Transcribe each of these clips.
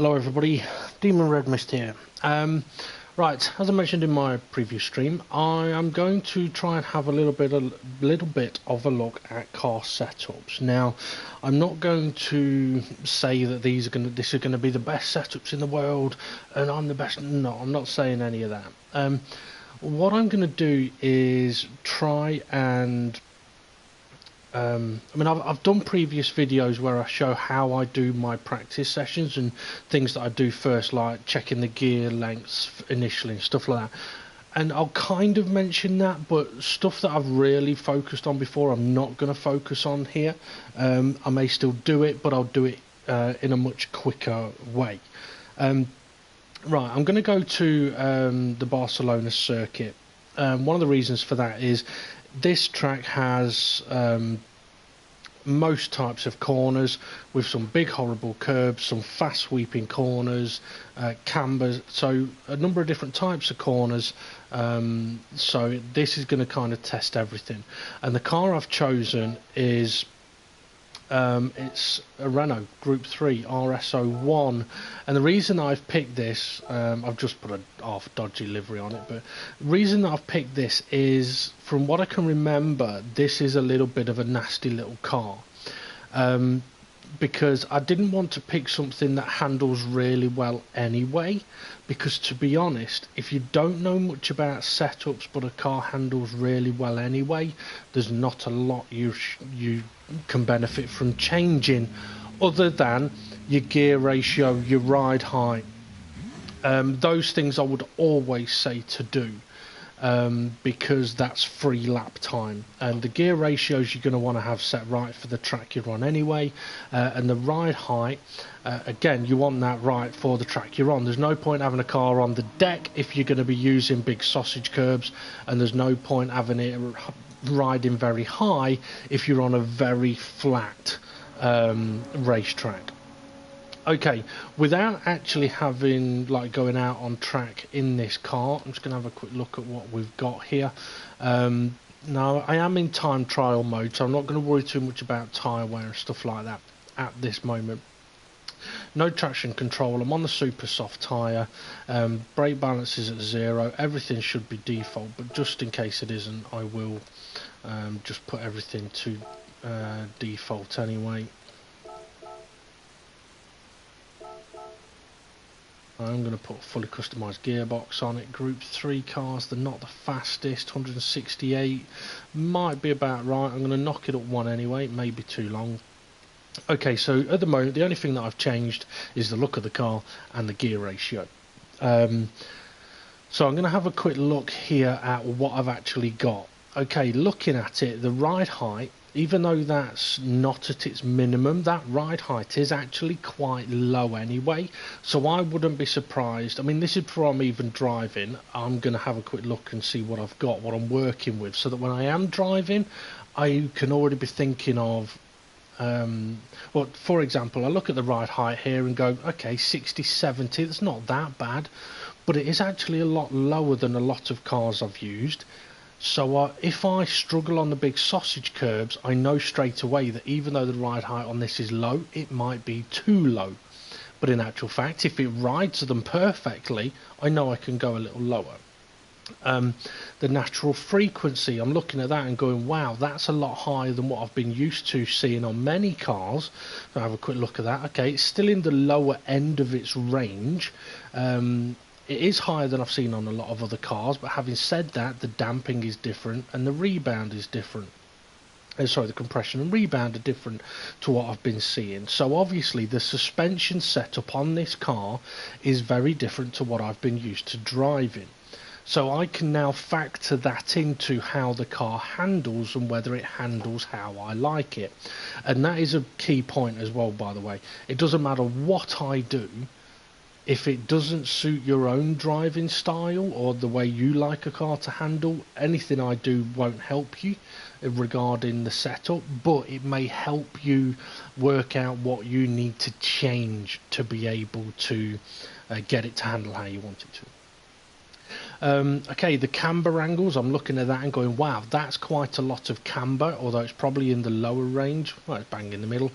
Hello everybody, Demon Red Mist here. Right, as I mentioned in my previous stream, I am going to try and have a little bit of a look at car setups. Now, I'm not going to say that this is going to be the best setups in the world, and I'm the best. No, I'm not saying any of that. What I'm going to do is try and I've done previous videos where I show how I do my practice sessions and things that I do first, like checking the gear lengths initially and stuff like that. And I'll kind of mention that, but stuff that I've really focused on before, I'm not going to focus on here. I may still do it, but I'll do it in a much quicker way. Right, I'm going to go to the Barcelona circuit. One of the reasons for that is this track has most types of corners, with some big horrible curbs, some fast sweeping corners, cambers, so a number of different types of corners. So this is going to kind of test everything, and the car I've chosen is it's a Renault Group 3 RS01, and the reason I've picked this, I've just put a half dodgy livery on it, but the reason that I've picked this is, from what I can remember, this is a little bit of a nasty little car, because I didn't want to pick something that handles really well anyway, because to be honest, if you don't know much about setups but a car handles really well anyway, there's not a lot you can benefit from changing, other than your gear ratio, your ride height. Those things I would always say to do, because that's free lap time, and the gear ratios you're going to want to have set right for the track you're on anyway, and the ride height, again, you want that right for the track you're on. There's no point having a car on the deck if you're going to be using big sausage curbs, and there's no point having it riding very high if you're on a very flat racetrack. Okay, without actually having, like, going out on track in this car, I'm just going to have a quick look at what we've got here. Now, I am in time trial mode, so I'm not going to worry too much about tyre wear and stuff like that at this moment. No traction control, I'm on the super soft tyre, brake balance is at 0, everything should be default, but just in case it isn't, I will just put everything to default anyway. I'm going to put a fully customised gearbox on it. Group 3 cars, they're not the fastest. 168 might be about right. I'm going to knock it up one anyway, it may be too long. Okay, so at the moment the only thing that I've changed is the look of the car and the gear ratio. So I'm going to have a quick look here at what I've actually got. Okay, looking at it, the ride height, even though that's not at its minimum, that ride height is actually quite low anyway, so I wouldn't be surprised. I mean, this is before I'm even driving. I'm going to have a quick look and see what I've got, what I'm working with, so that when I am driving, I can already be thinking of, well, for example, I look at the ride height here and go, okay, 60, 70, that's not that bad, but it is actually a lot lower than a lot of cars I've used. So if I struggle on the big sausage curbs, I know straight away that even though the ride height on this is low, it might be too low. But in actual fact, if it rides them perfectly, I know I can go a little lower. The natural frequency, I'm looking at that and going, wow, that's a lot higher than what I've been used to seeing on many cars. So I'll have a quick look at that. Okay, it's still in the lower end of its range. It is higher than I've seen on a lot of other cars, but having said that, the damping is different and the rebound is different. Sorry, the compression and rebound are different to what I've been seeing. So obviously the suspension setup on this car is very different to what I've been used to driving. So I can now factor that into how the car handles and whether it handles how I like it. And that is a key point as well, by the way. It doesn't matter what I do. If it doesn't suit your own driving style or the way you like a car to handle, anything I do won't help you regarding the setup, but it may help you work out what you need to change to be able to get it to handle how you want it to. Okay, the camber angles, I'm looking at that and going, wow, that's quite a lot of camber, although it's probably in the lower range. Well, it's bang in the middle.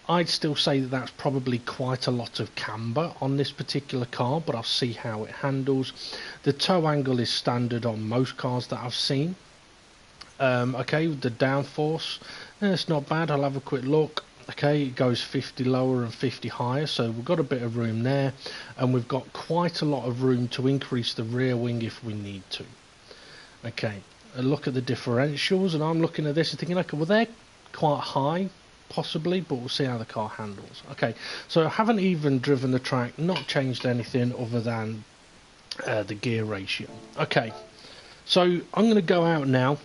I'd still say that that's probably quite a lot of camber on this particular car, but I'll see how it handles. The toe angle is standard on most cars that I've seen. Okay, the downforce, it's not bad. I'll have a quick look. Okay, it goes 50 lower and 50 higher, so we've got a bit of room there, and we've got quite a lot of room to increase the rear wing if we need to. Okay, a look at the differentials, and I'm looking at this and thinking, okay, well, they're quite high possibly, but we'll see how the car handles. Okay, so I haven't even driven the track, not changed anything other than the gear ratio. Okay, so I'm going to go out now,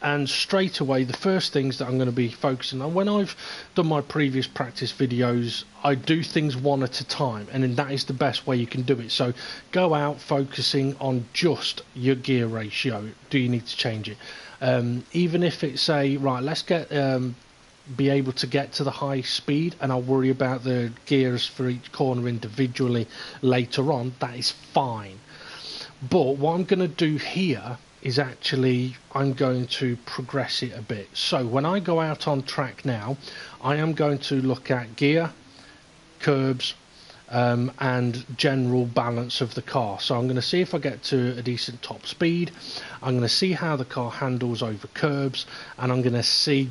and straight away the first things that I'm going to be focusing on, when I've done my previous practice videos, I do things one at a time, and then that is the best way you can do it. So go out focusing on just your gear ratio. Do you need to change it? Even if it's a right, let's get be able to get to the high speed, and I'll worry about the gears for each corner individually later on, that is fine. But what I'm going to do here is actually I'm going to progress it a bit. So when I go out on track now, I am going to look at gear, curbs, and general balance of the car. So I'm going to see if I get to a decent top speed. I'm going to see how the car handles over curbs, and I'm going to see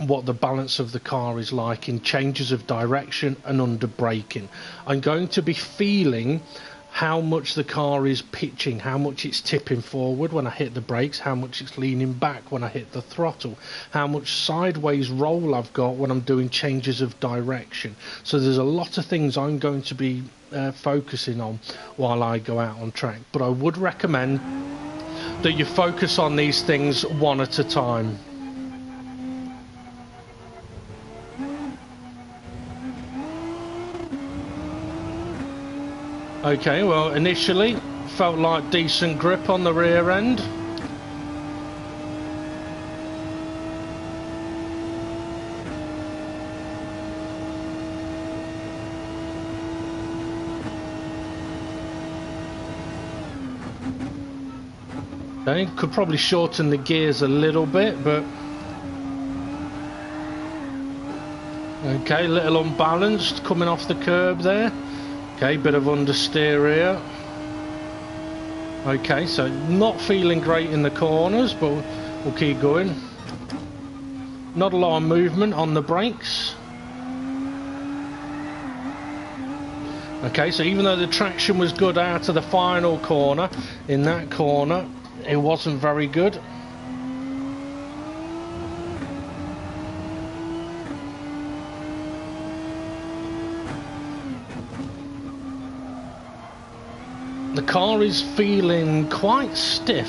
what the balance of the car is like in changes of direction and under braking. I'm going to be feeling how much the car is pitching, how much it's tipping forward when I hit the brakes, how much it's leaning back when I hit the throttle, how much sideways roll I've got when I'm doing changes of direction. So there's a lot of things I'm going to be focusing on while I go out on track, but I would recommend that you focus on these things one at a time. Okay, well, initially felt like decent grip on the rear end. Okay, could probably shorten the gears a little bit, but okay, a little unbalanced coming off the curb there. Okay, bit of understeer here. Okay, so not feeling great in the corners, but we'll keep going. Not a lot of movement on the brakes. Okay, so even though the traction was good out of the final corner, in that corner, it wasn't very good. The car is feeling quite stiff.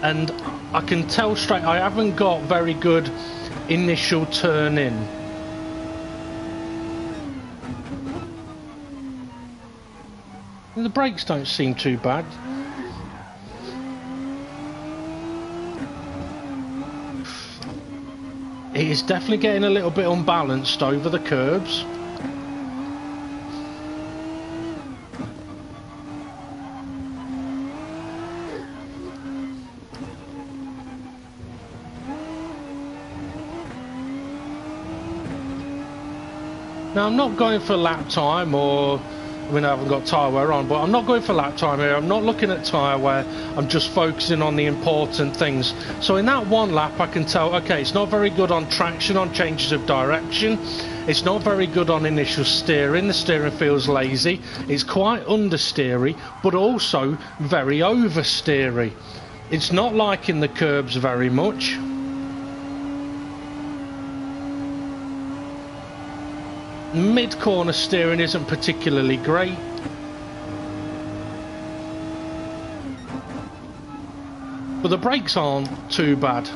And I can tell straight, I haven't got very good initial turn in. And the brakes don't seem too bad. It is definitely getting a little bit unbalanced over the curbs. Now I'm not going for lap time, or I mean I haven't got tyre wear on, but I'm not going for lap time here. I'm not looking at tyre wear, I'm just focusing on the important things. So in that one lap I can tell, okay, it's not very good on traction, on changes of direction. It's not very good on initial steering. The steering feels lazy. It's quite understeery, but also very oversteery. It's not liking the curbs very much. Mid-corner steering isn't particularly great. But the brakes aren't too bad.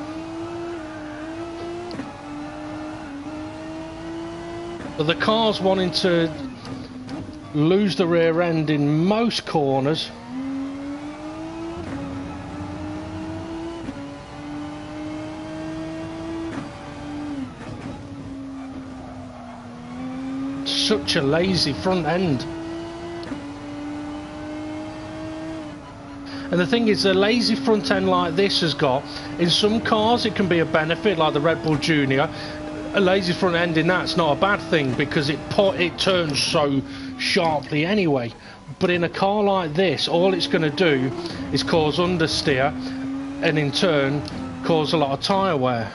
But the car's wanting to lose the rear end in most corners. Such a lazy front end. And the thing is, a lazy front end like this has got, in some cars it can be a benefit, like the Red Bull Junior. A lazy front end in that's not a bad thing because it turns so sharply anyway. But in a car like this, all it's going to do is cause understeer and in turn cause a lot of tyre wear.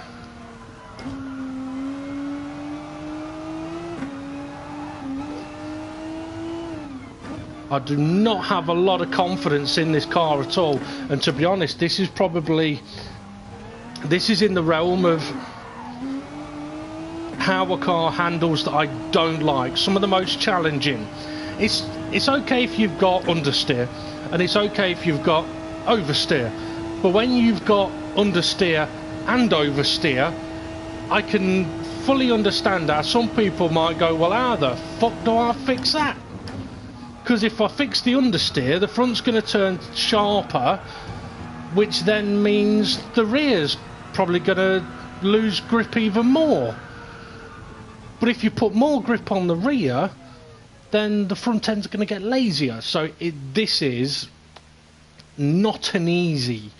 I do not have a lot of confidence in this car at all, and to be honest, this is in the realm of how a car handles that I don't like. Some of the most challenging. It's okay if you've got understeer, and it's okay if you've got oversteer, but when you've got understeer and oversteer, I can fully understand that some people might go, well, how the fuck do I fix that? Because if I fix the understeer, the front's going to turn sharper, which then means the rear's probably going to lose grip even more. But if you put more grip on the rear, then the front end's going to get lazier. So this is not an easy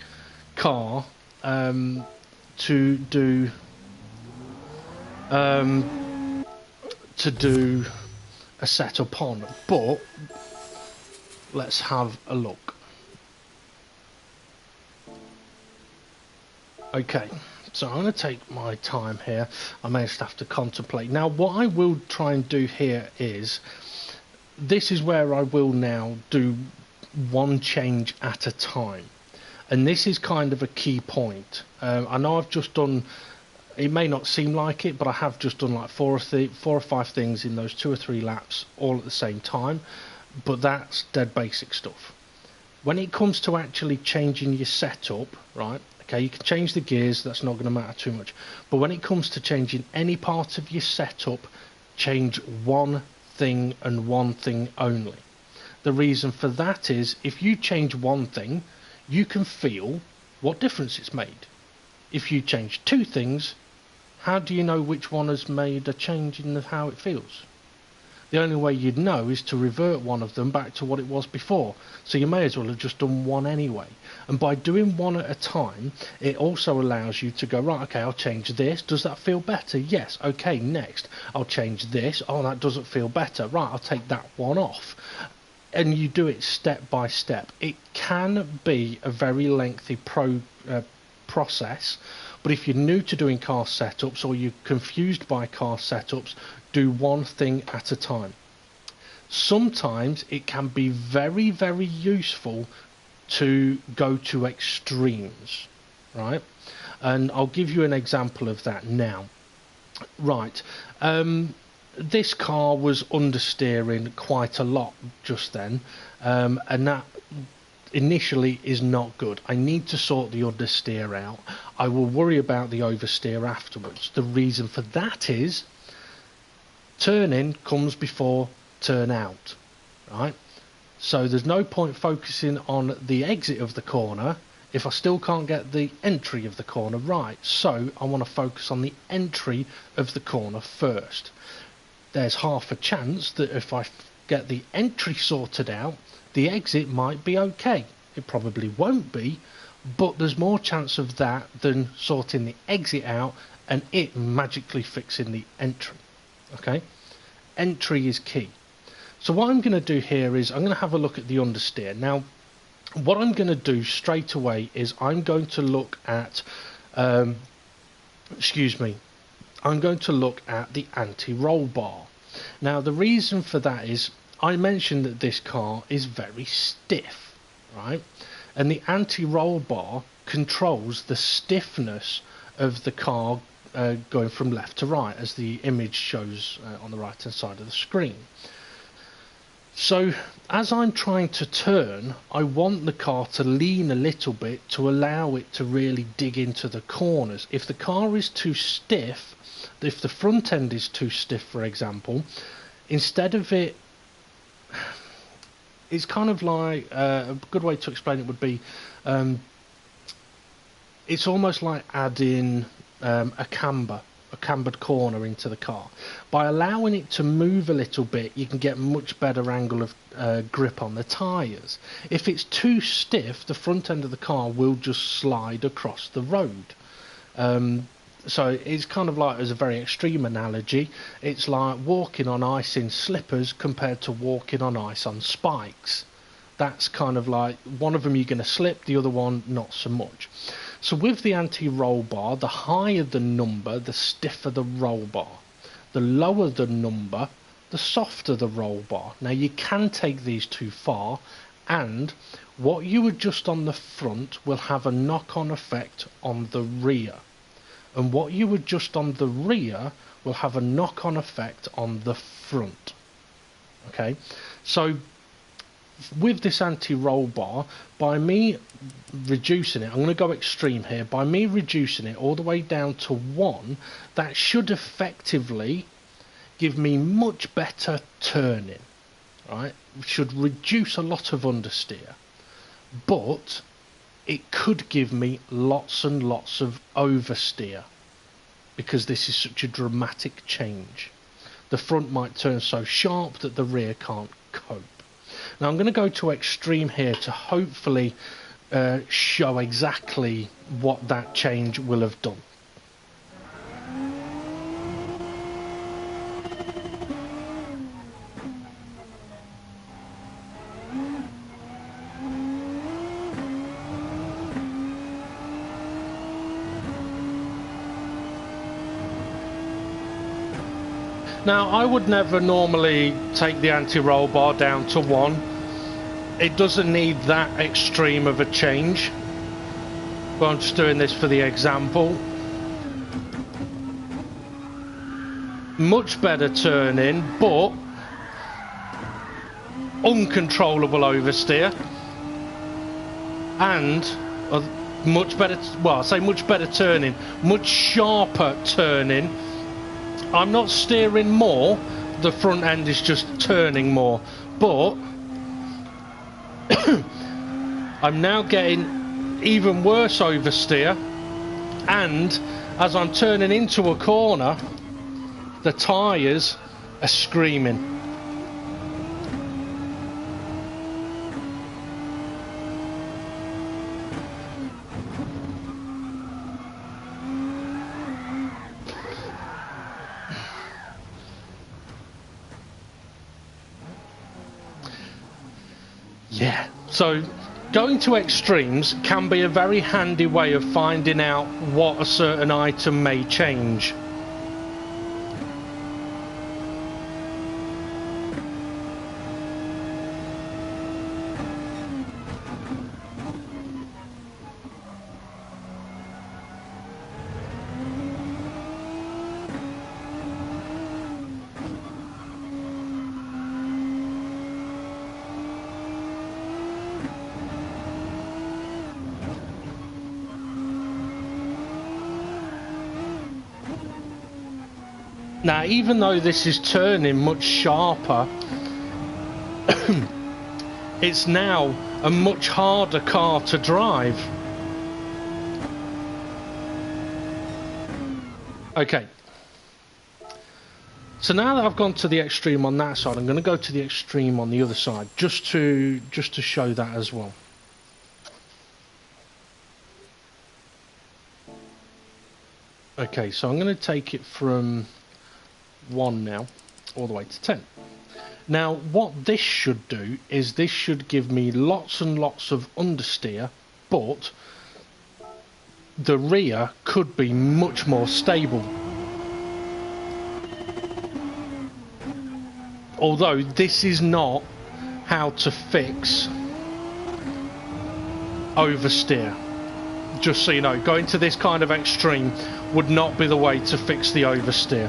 car to do a setup on, but let's have a look. Okay, so I'm going to take my time here. I may just have to contemplate. Now, what I will try and do here is, this is where I will now do one change at a time. And this is kind of a key point. I know I've just done, it may not seem like it, but I have just done like four or five things in those 2 or 3 laps all at the same time. But that's dead basic stuff. When it comes to actually changing your setup, right, okay, you can change the gears, that's not going to matter too much. But when it comes to changing any part of your setup, change one thing and one thing only. The reason for that is, if you change one thing, you can feel what difference it's made. If you change 2 things, how do you know which one has made a change in how it feels? The only way you'd know is to revert one of them back to what it was before. So you may as well have just done one anyway. And by doing one at a time, it also allows you to go, right, okay, I'll change this. Does that feel better? Yes. Okay, next. I'll change this. Oh, that doesn't feel better. Right, I'll take that one off. And you do it step by step. It can be a very lengthy process, but if you're new to doing car setups or you're confused by car setups, do one thing at a time. Sometimes it can be very, very useful to go to extremes, right? And I'll give you an example of that now. Right, this car was understeering quite a lot just then, and that initially is not good. I need to sort the understeer out. I will worry about the oversteer afterwards. The reason for that is turn in comes before turn out, right? So there's no point focusing on the exit of the corner if I still can't get the entry of the corner right. So I want to focus on the entry of the corner first. There's half a chance that if I get the entry sorted out, the exit might be okay. It probably won't be, but there's more chance of that than sorting the exit out and it magically fixing the entry. Okay, entry is key. So what I'm going to do here is I'm going to have a look at the understeer. Now, what I'm going to do straight away is I'm going to look at, I'm going to look at the anti-roll bar. Now, the reason for that is I mentioned that this car is very stiff, right? And the anti-roll bar controls the stiffness of the car going from left to right, as the image shows on the right hand side of the screen. So as I'm trying to turn, I want the car to lean a little bit to allow it to really dig into the corners. If the car is too stiff, if the front end is too stiff, for example, instead of it, it's kind of like, a good way to explain it would be, it's almost like adding a camber a cambered corner into the car. By allowing it to move a little bit, you can get much better angle of grip on the tyres. If it's too stiff, the front end of the car will just slide across the road. So it's kind of like, as a very extreme analogy, it's like walking on ice in slippers compared to walking on ice on spikes. That's kind of like, one of them you're going to slip, the other one not so much. So with the anti-roll bar, the higher the number, the stiffer the roll bar. The lower the number, the softer the roll bar. Now you can take these too far, and what you adjust on the front will have a knock-on effect on the rear. And what you adjust on the rear will have a knock-on effect on the front. Okay, so with this anti-roll bar, by me reducing it, I'm going to go extreme here, by me reducing it all the way down to 1, that should effectively give me much better turning, right? Should reduce a lot of understeer, but it could give me lots and lots of oversteer, because this is such a dramatic change. The front might turn so sharp that the rear can't cope. Now I'm going to go to extreme here to hopefully show exactly what that change will have done. Now, I would never normally take the anti-roll bar down to 1. It doesn't need that extreme of a change. But I'm just doing this for the example. Much better turning, but uncontrollable oversteer. And much better, well, I say much better turning, much sharper turning. I'm not steering more, the front end is just turning more, but I'm now getting even worse oversteer, and as I'm turning into a corner, the tyres are screaming. Yeah, so going to extremes can be a very handy way of finding out what a certain item may change. Now, even though this is turning much sharper, it's now a much harder car to drive. Okay. So now that I've gone to the extreme on that side, I'm going to go to the extreme on the other side, just to show that as well. Okay, so I'm going to take it from 1 now, all the way to 10. Now, what this should do is this should give me lots and lots of understeer, but the rear could be much more stable. Although this is not how to fix oversteer. Just so you know, going to this kind of extreme would not be the way to fix the oversteer.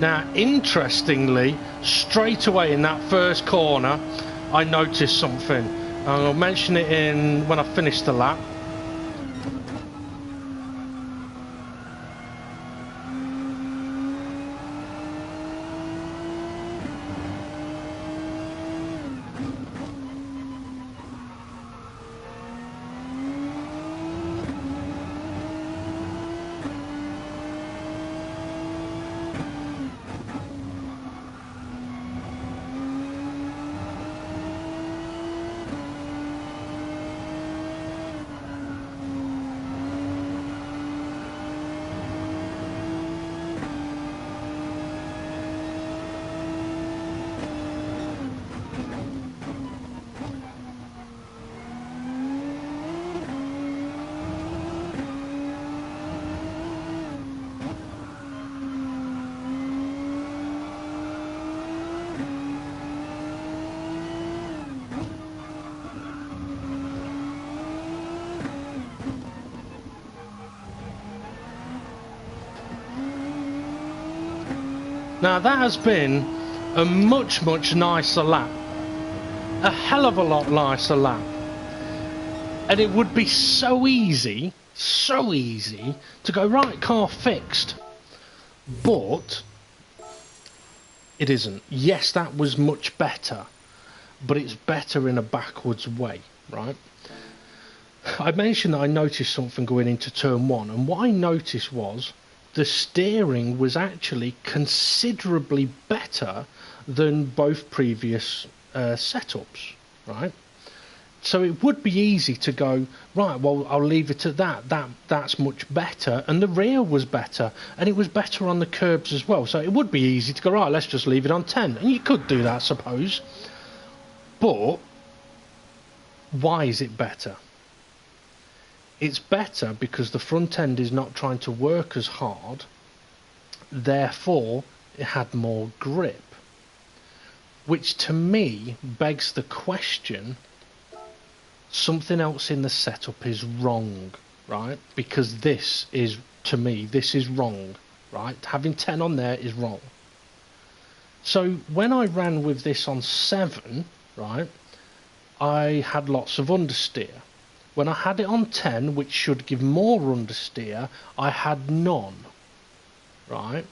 Now, interestingly, straight away in that first corner, I noticed something. I'll mention it in when I finish the lap. Now that has been a much nicer lap. A hell of a lot nicer lap. And it would be so easy to go, right, car fixed. But it isn't. Yes, that was much better, but it's better in a backwards way, right? I mentioned that I noticed something going into turn one, and what I noticed was the steering was actually considerably better than both previous setups, right? So it would be easy to go, right, well, I'll leave it at that. That's much better. And the rear was better. And it was better on the curbs as well. So it would be easy to go, right, let's just leave it on 10. And you could do that, I suppose. But why is it better? It's better because the front end is not trying to work as hard. Therefore, it had more grip. Which to me begs the question, something else in the setup is wrong, right? Because this is, to me, this is wrong, right? Having 10 on there is wrong. So when I ran with this on 7, right, I had lots of understeer. When I had it on 10, which should give more understeer, I had none, right?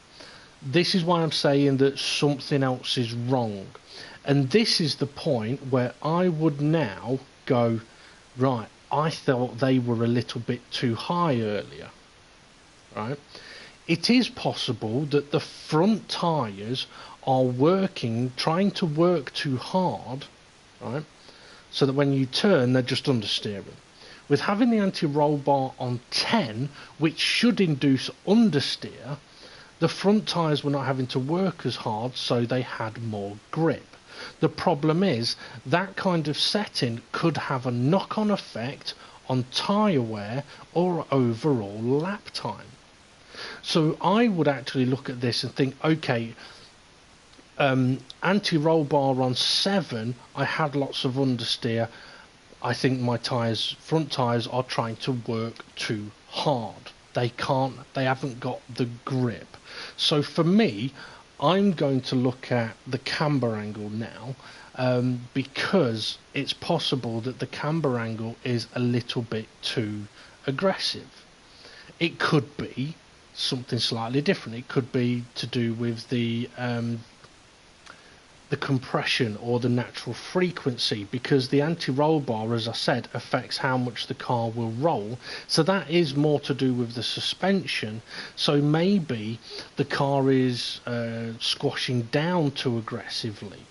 This is why I'm saying that something else is wrong. And this is the point where I would now go, right, I thought they were a little bit too high earlier, right? It is possible that the front tyres are working, trying to work too hard, right? So that when you turn, they're just understeering. With having the anti-roll bar on 10, which should induce understeer, the front tyres were not having to work as hard, so they had more grip. The problem is that kind of setting could have a knock-on effect on tyre wear or overall lap time. So I would actually look at this and think, okay, anti-roll bar on 7, I had lots of understeer. I think my tyres, front tyres, are trying to work too hard. They haven't got the grip. So for me, I'm going to look at the camber angle now, because it's possible that the camber angle is a little bit too aggressive. It could be something slightly different. It could be to do with the compression or the natural frequency, because the anti-roll bar, as I said, affects how much the car will roll. So that is more to do with the suspension. So maybe the car is squashing down too aggressively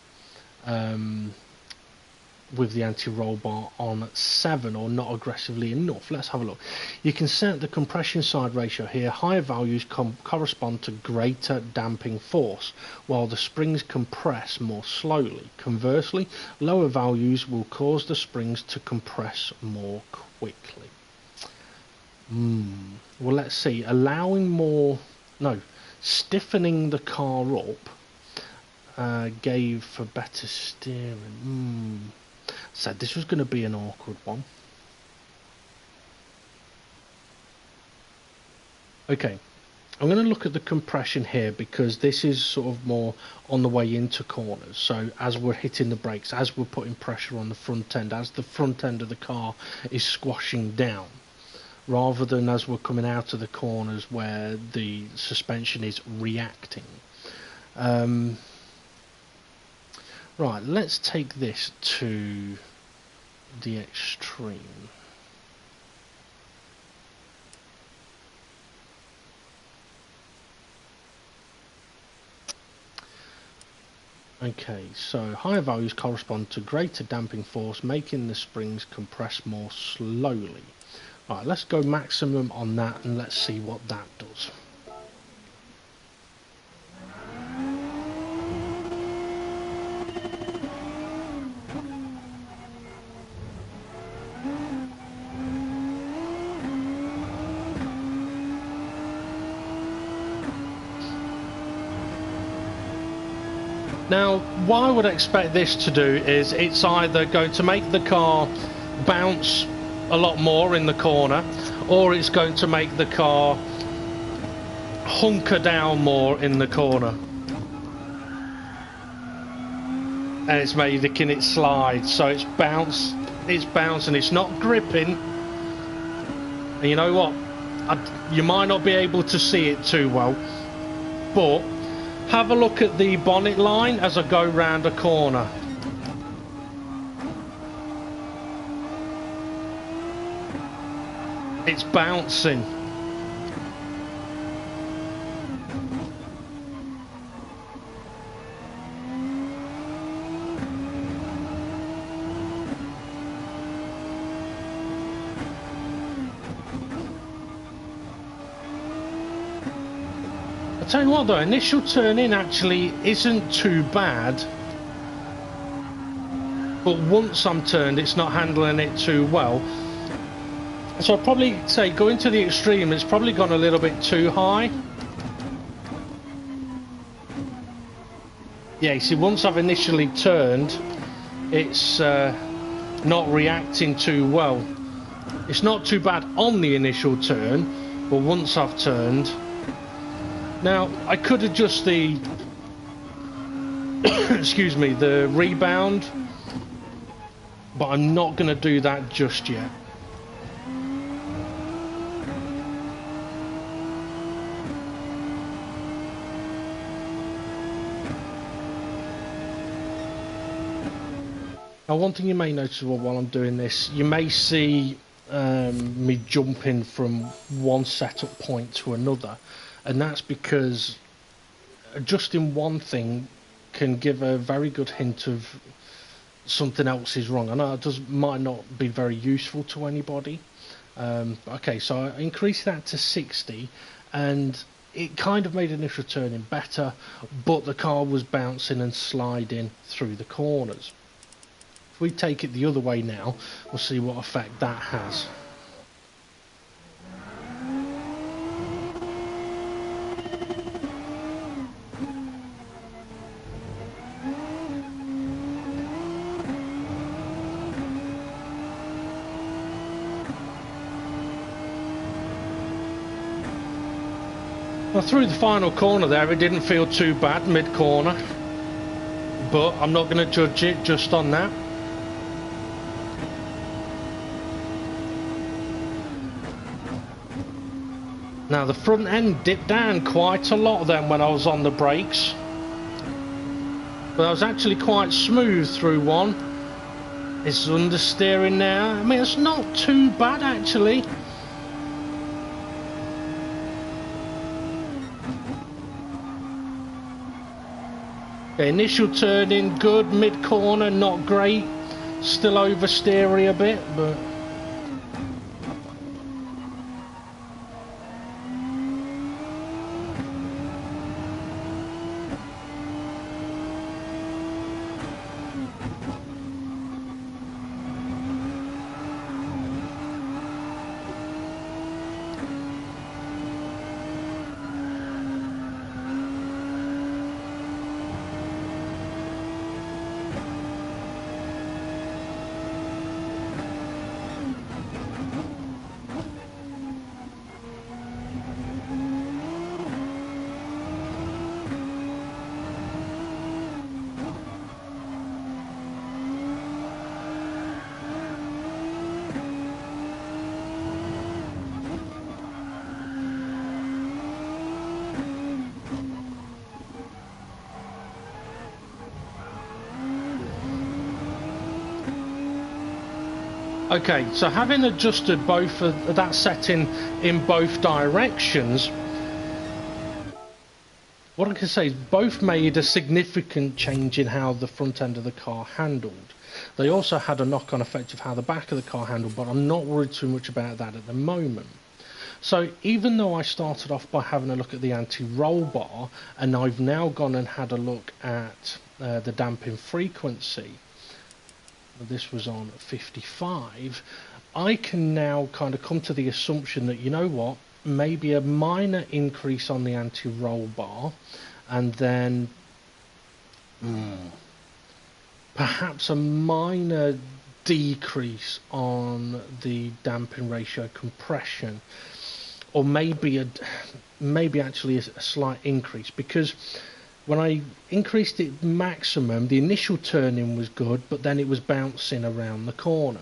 with the anti-roll bar on 7, or not aggressively enough. Let's have a look. You can set the compression side ratio here. Higher values correspond to greater damping force, while the springs compress more slowly. Conversely, lower values will cause the springs to compress more quickly. Well, let's see. Stiffening the car up gave for better steering. Said this was going to be an awkward one. Okay, I'm going to look at the compression here because this is sort of more on the way into corners. So as we're hitting the brakes, as we're putting pressure on the front end, as the front end of the car is squashing down, rather than as we're coming out of the corners where the suspension is reacting. Right, let's take this to the extreme. Okay, so higher values correspond to greater damping force, making the springs compress more slowly. Right, let's go maximum on that and let's see what that does. Now, what I would expect this to do is it's either going to make the car bounce a lot more in the corner, or it's going to make the car hunker down more in the corner. And it's making it slide, so it's bouncing, it's not gripping. And you know what? You might not be able to see it too well, but have a look at the bonnet line as I go round a corner. It's bouncing. I tell you what though, initial turn in actually isn't too bad, but once I'm turned it's not handling it too well. So I'd probably say going to the extreme, it's probably gone a little bit too high. Yeah, you see, once I've initially turned, it's not reacting too well. It's not too bad on the initial turn, but once I've turned... Now, I could adjust the... excuse me, the rebound, but I'm not going to do that just yet. Now, one thing you may notice while I'm doing this, you may see me jumping from one setup point to another, and that's because adjusting one thing can give a very good hint of something else is wrong. I know it might not be very useful to anybody. Okay, so I increased that to 60, and it kind of made initial turning better, but the car was bouncing and sliding through the corners. If we take it the other way now, we'll see what effect that has. Well, through the final corner there, it didn't feel too bad mid-corner, but I'm not going to judge it just on that. Now the front end dipped down quite a lot then when I was on the brakes, but I was actually quite smooth through one. It's understeering now. I mean, it's not too bad actually. Okay, initial turning good, mid corner not great, still oversteery a bit, but Okay, so having adjusted both of that setting in both directions, what I can say is both made a significant change in how the front end of the car handled. They also had a knock-on effect of how the back of the car handled, but I'm not worried too much about that at the moment. So even though I started off by having a look at the anti-roll bar, and I've now gone and had a look at the damping frequency, this was on 55, I can now kind of come to the assumption that, you know what, maybe a minor increase on the anti-roll bar, and then perhaps a minor decrease on the damping ratio compression, or maybe actually a slight increase, because when I increased it maximum, the initial turn-in was good, but then it was bouncing around the corner.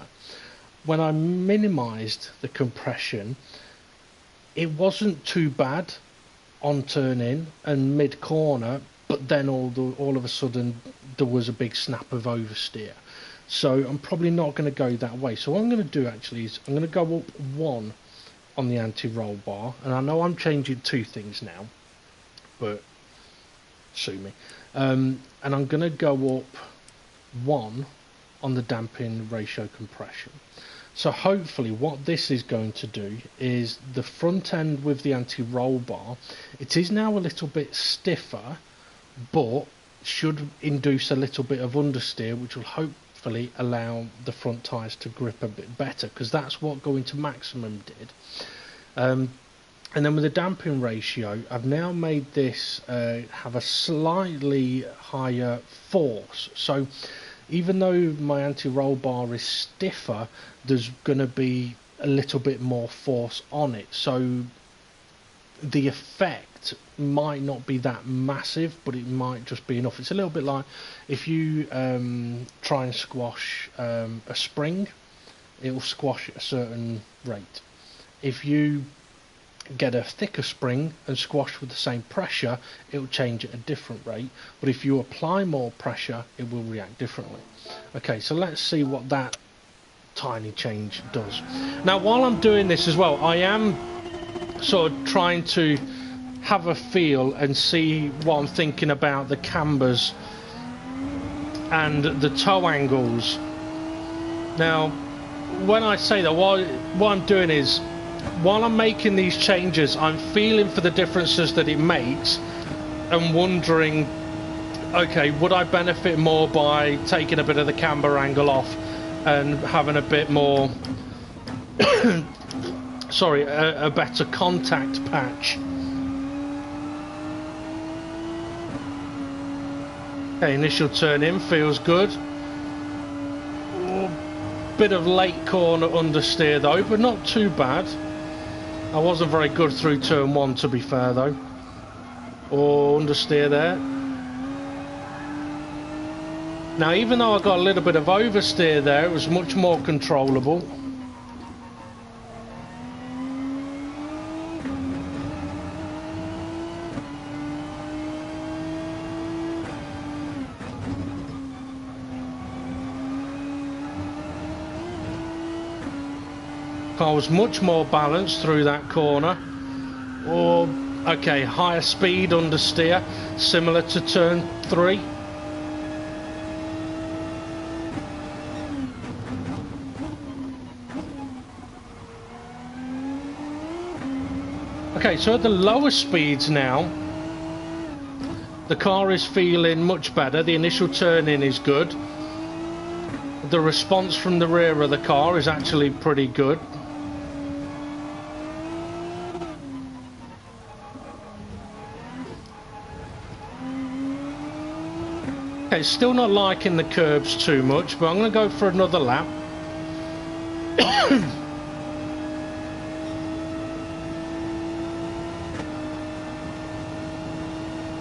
When I minimised the compression, it wasn't too bad on turn-in and mid-corner, but then all of a sudden there was a big snap of oversteer. So I'm probably not going to go that way. So what I'm going to do actually is I'm going to go up 1 on the anti-roll bar, and I know I'm changing 2 things now, but sue me. And I'm going to go up 1 on the damping ratio compression. So hopefully what this is going to do is the front end with the anti-roll bar, it is now a little bit stiffer, but should induce a little bit of understeer, which will hopefully allow the front tyres to grip a bit better, because that's what going to maximum did. And then with the damping ratio, I've now made this have a slightly higher force. So even though my anti-roll bar is stiffer, there's going to be a little bit more force on it. So the effect might not be that massive, but it might just be enough. It's a little bit like if you try and squash a spring, it will squash at a certain rate. If you get a thicker spring and squash with the same pressure, it will change at a different rate, but if you apply more pressure, it will react differently. Okay, so let's see what that tiny change does. Now while I'm doing this as well, I am sort of trying to have a feel and see what I'm thinking about the cambers and the toe angles. Now when I say that, what I'm doing is, while I'm making these changes, I'm feeling for the differences that it makes and wondering, okay, would I benefit more by taking a bit of the camber angle off and having a bit more sorry, a better contact patch? Okay, initial turn in feels good. Bit of late corner understeer though, but not too bad. I wasn't very good through turn 1, to be fair though. Or understeer there. Now even though I got a little bit of oversteer there, it was much more controllable. Car was much more balanced through that corner. Or, okay, higher speed understeer, similar to turn 3. Okay, so at the lower speeds now, the car is feeling much better. The initial turn-in is good. The response from the rear of the car is actually pretty good. Okay, still not liking the curbs too much, but I'm going to go for another lap.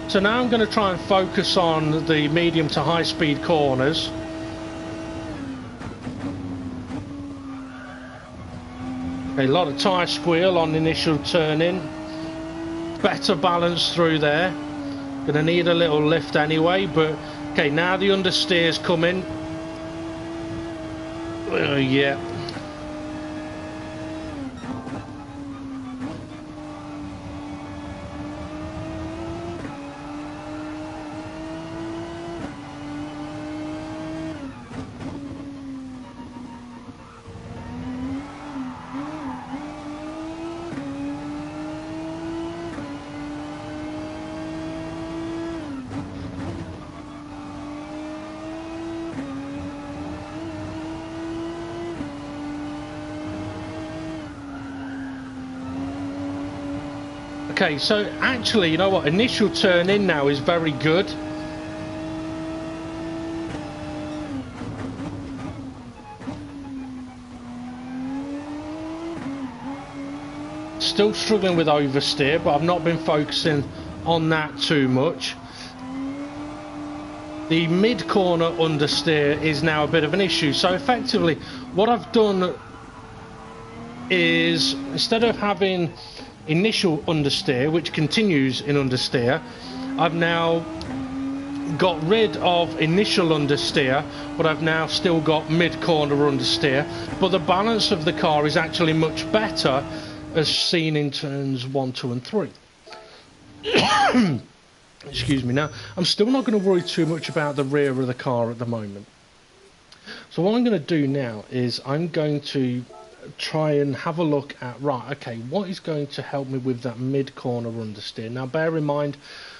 So now I'm going to try and focus on the medium to high speed corners. A lot of tyre squeal on the initial turn in. Better balance through there. Going to need a little lift anyway, but okay, now the understeer's coming. Yeah, Okay, so actually, you know what? Initial turn in now is very good. Still struggling with oversteer, but I've not been focusing on that too much. The mid-corner understeer is now a bit of an issue. So effectively, what I've done is, instead of having initial understeer, which continues in understeer, I've now got rid of initial understeer, but I've now still got mid-corner understeer. But the balance of the car is actually much better, as seen in turns 1, 2 and 3. Excuse me. Now, I'm still not going to worry too much about the rear of the car at the moment. So what I'm going to do now is I'm going to try and have a look at, right, okay, what is going to help me with that mid-corner understeer. Now, bear in mind,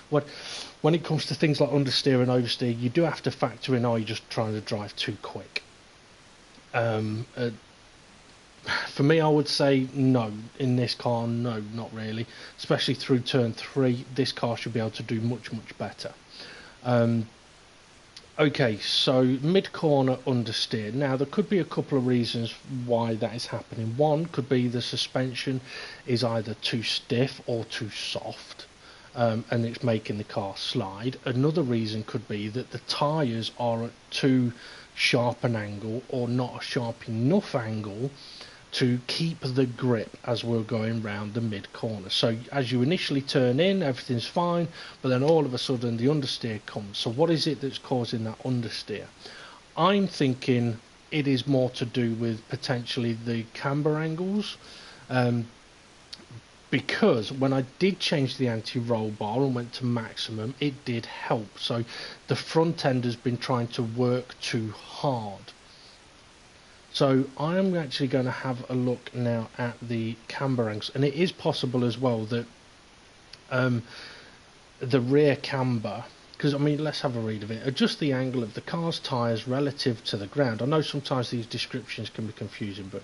when it comes to things like understeer and oversteer, you do have to factor in, are you just trying to drive too quick? For me, I would say no. In this car, no, not really. Especially through turn 3, this car should be able to do much, much better. Okay, so mid-corner understeer. Now, there could be a couple of reasons why that is happening. One could be the suspension is either too stiff or too soft, and it's making the car slide. Another reason could be that the tyres are at too sharp an angle or not a sharp enough angle to keep the grip as we're going round the mid corner. So as you initially turn in, everything's fine, but then all of a sudden the understeer comes. So what is it that's causing that understeer? I'm thinking it is more to do with potentially the camber angles, because when I did change the anti-roll bar and went to maximum, it did help. So the front end has been trying to work too hard. So I am actually going to have a look now at the camber angles, and it is possible as well that the rear camber, because I mean, let's have a read of it. Adjust the angle of the car's tyres relative to the ground. I know sometimes these descriptions can be confusing, but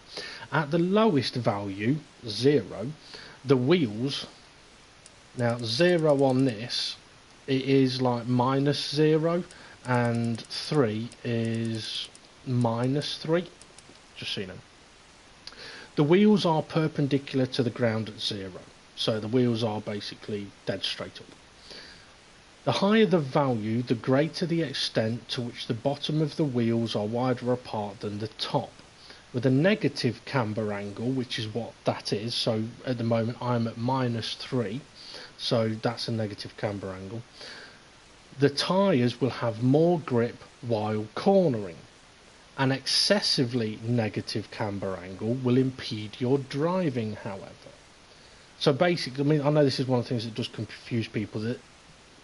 at the lowest value, 0, the wheels, now 0 on this, it is like -0, and 3 is -3. Just so you know, the wheels are perpendicular to the ground at 0, so the wheels are basically dead straight up. The higher the value, the greater the extent to which the bottom of the wheels are wider apart than the top. With a negative camber angle, which is what that is, so at the moment I'm at -3, so that's a negative camber angle, the tyres will have more grip while cornering. An excessively negative camber angle will impede your driving, however. So basically, I mean, I know this is one of the things that does confuse people, that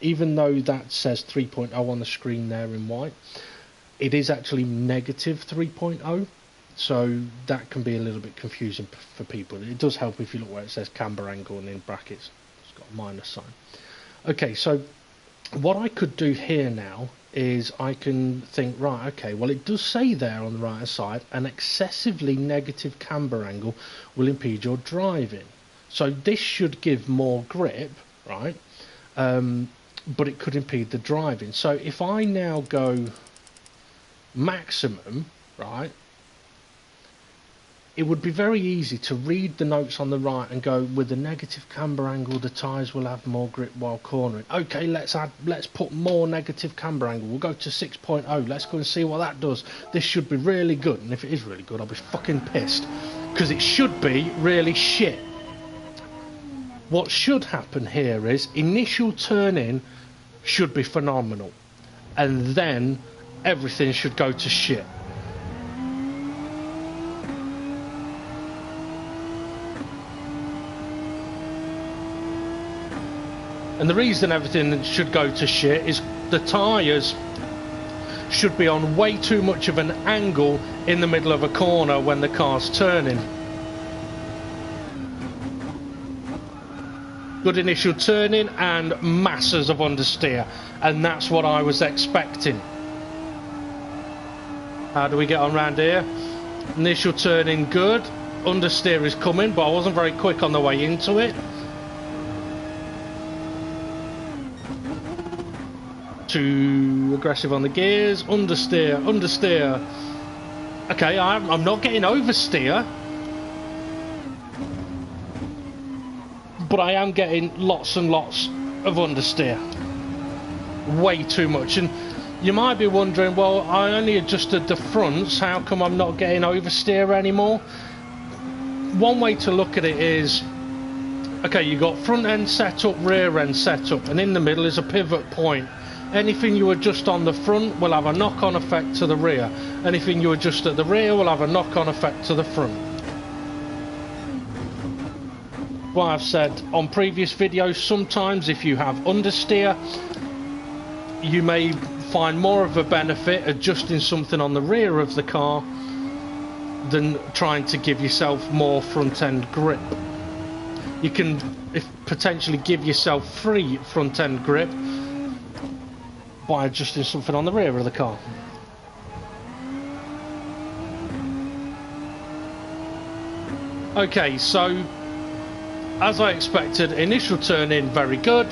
even though that says 3.0 on the screen there in white, it is actually negative 3.0, so that can be a little bit confusing for people. It does help if you look where it says camber angle and in brackets it's got a minus sign. Okay, so what I could do here now is I can think, right, okay, well, it does say there on the right hand side, an excessively negative camber angle will impede your driving. So this should give more grip, right? But it could impede the driving. So if I now go maximum, right, it would be very easy to read the notes on the right and go, with the negative camber angle, the tyres will have more grip while cornering. Okay, let's put more negative camber angle. We'll go to 6.0. Let's go and see what that does. This should be really good. And if it is really good, I'll be fucking pissed, because it should be really shit. What should happen here is initial turn in should be phenomenal, and then everything should go to shit. And the reason everything should go to shit is the tyres should be on way too much of an angle in the middle of a corner when the car's turning. Good initial turning and masses of understeer, and that's what I was expecting. How do we get on round here? Initial turning good, understeer is coming, but I wasn't very quick on the way into it. Too aggressive on the gears. Understeer, understeer. Okay, I'm not getting oversteer, but I am getting lots and lots of understeer. Way too much. And you might be wondering, well, I only adjusted the fronts, how come I'm not getting oversteer anymore? One way to look at it is, okay, you got front end setup, rear end setup, and in the middle is a pivot point. Anything you adjust on the front will have a knock-on effect to the rear. Anything you adjust at the rear will have a knock-on effect to the front. What I've said on previous videos, sometimes if you have understeer, you may find more of a benefit adjusting something on the rear of the car than trying to give yourself more front end grip. You can potentially give yourself free front end grip by adjusting something on the rear of the car. Okay, so as I expected, initial turn in very good,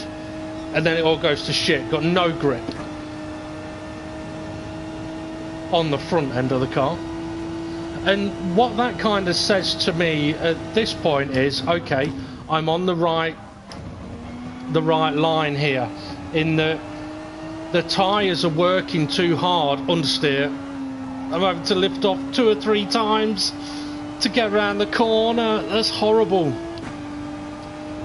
and then it all goes to shit. Got no grip on the front end of the car. And what that kind of says to me at this point is, okay, I'm on the right line here, in the tyres are working too hard. Understeer. I'm having to lift off 2 or 3 times to get around the corner. That's horrible.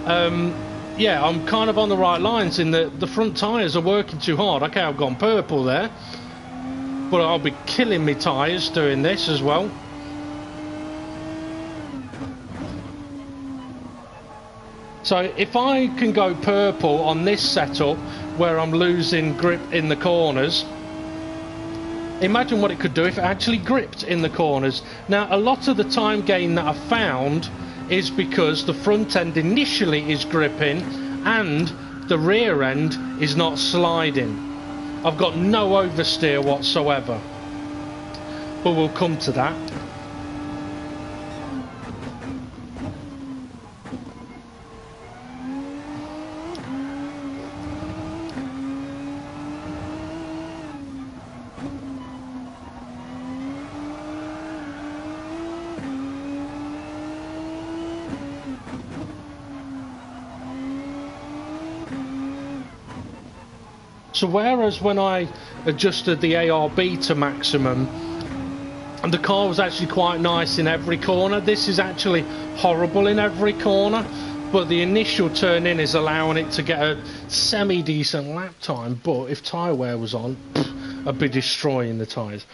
Yeah, I'm kind of on the right lines in the front tyres are working too hard. Okay, I've gone purple there, but I'll be killing me tyres doing this as well. So if I can go purple on this setup where I'm losing grip in the corners, imagine what it could do if it actually gripped in the corners. Now, a lot of the time gain that I've found is because the front end initially is gripping and the rear end is not sliding. I've got no oversteer whatsoever, but we'll come to that. So whereas when I adjusted the ARB to maximum, the car was actually quite nice in every corner, this is actually horrible in every corner, but the initial turn in is allowing it to get a semi-decent lap time, but if tyre wear was on, I'd be destroying the tyres.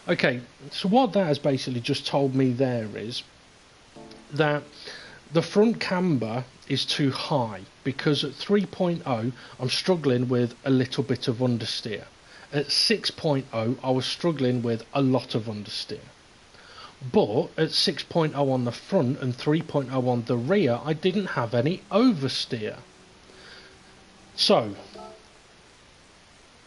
Okay, so what that has basically just told me there is that the front camber is too high, because at 3.0 I'm struggling with a little bit of understeer. At 6.0 I was struggling with a lot of understeer. But at 6.0 on the front and 3.0 on the rear I didn't have any oversteer. So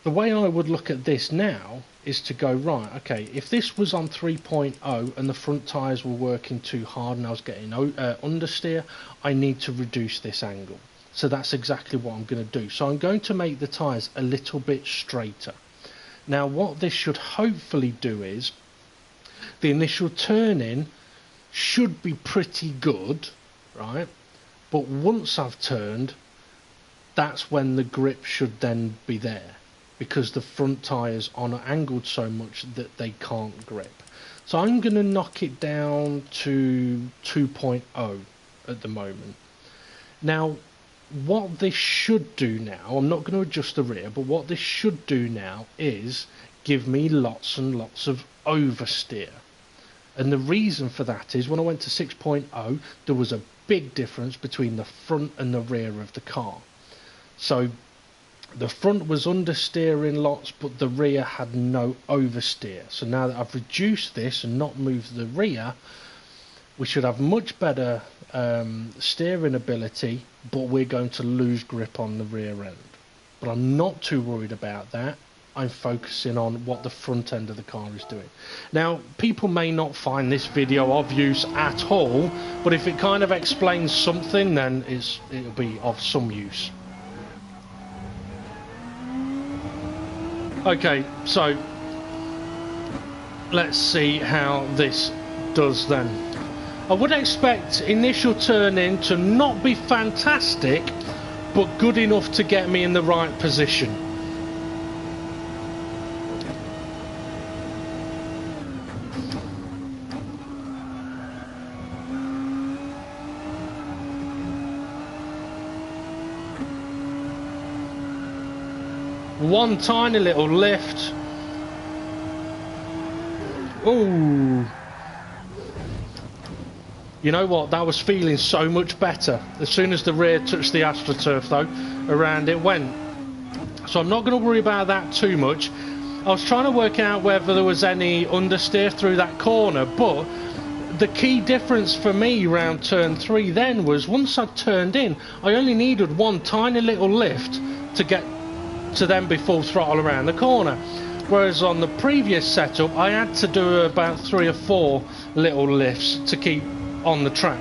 the way I would look at this now is to go, right, okay, if this was on 3.0 and the front tyres were working too hard and I was getting understeer, I need to reduce this angle. So that's exactly what I'm going to do. So I'm going to make the tyres a little bit straighter. Now what this should hopefully do is, the initial turn-in should be pretty good, right? But once I've turned, that's when the grip should then be there, because the front tyres are angled so much that they can't grip. So I'm going to knock it down to 2.0 at the moment. Now, what this should do now, I'm not going to adjust the rear, but what this should do now is give me lots and lots of oversteer. And the reason for that is when I went to 6.0, there was a big difference between the front and the rear of the car. So the front was understeering lots, but the rear had no oversteer. So now that I've reduced this and not moved the rear, we should have much better steering ability, but we're going to lose grip on the rear end. But I'm not too worried about that, I'm focusing on what the front end of the car is doing. Now, people may not find this video of use at all, but if it kind of explains something, then it'll be of some use. Okay, so let's see how this does then. I would expect initial turn-in to not be fantastic, but good enough to get me in the right position. One tiny little lift. Ooh. You know what? That was feeling so much better. As soon as the rear touched the AstroTurf, though, around it went. So I'm not going to worry about that too much. I was trying to work out whether there was any understeer through that corner, but the key difference for me around turn 3 then was once I turned in, I only needed one tiny little lift to get to then be full throttle around the corner. Whereas on the previous setup, I had to do about 3 or 4 little lifts to keep on the track.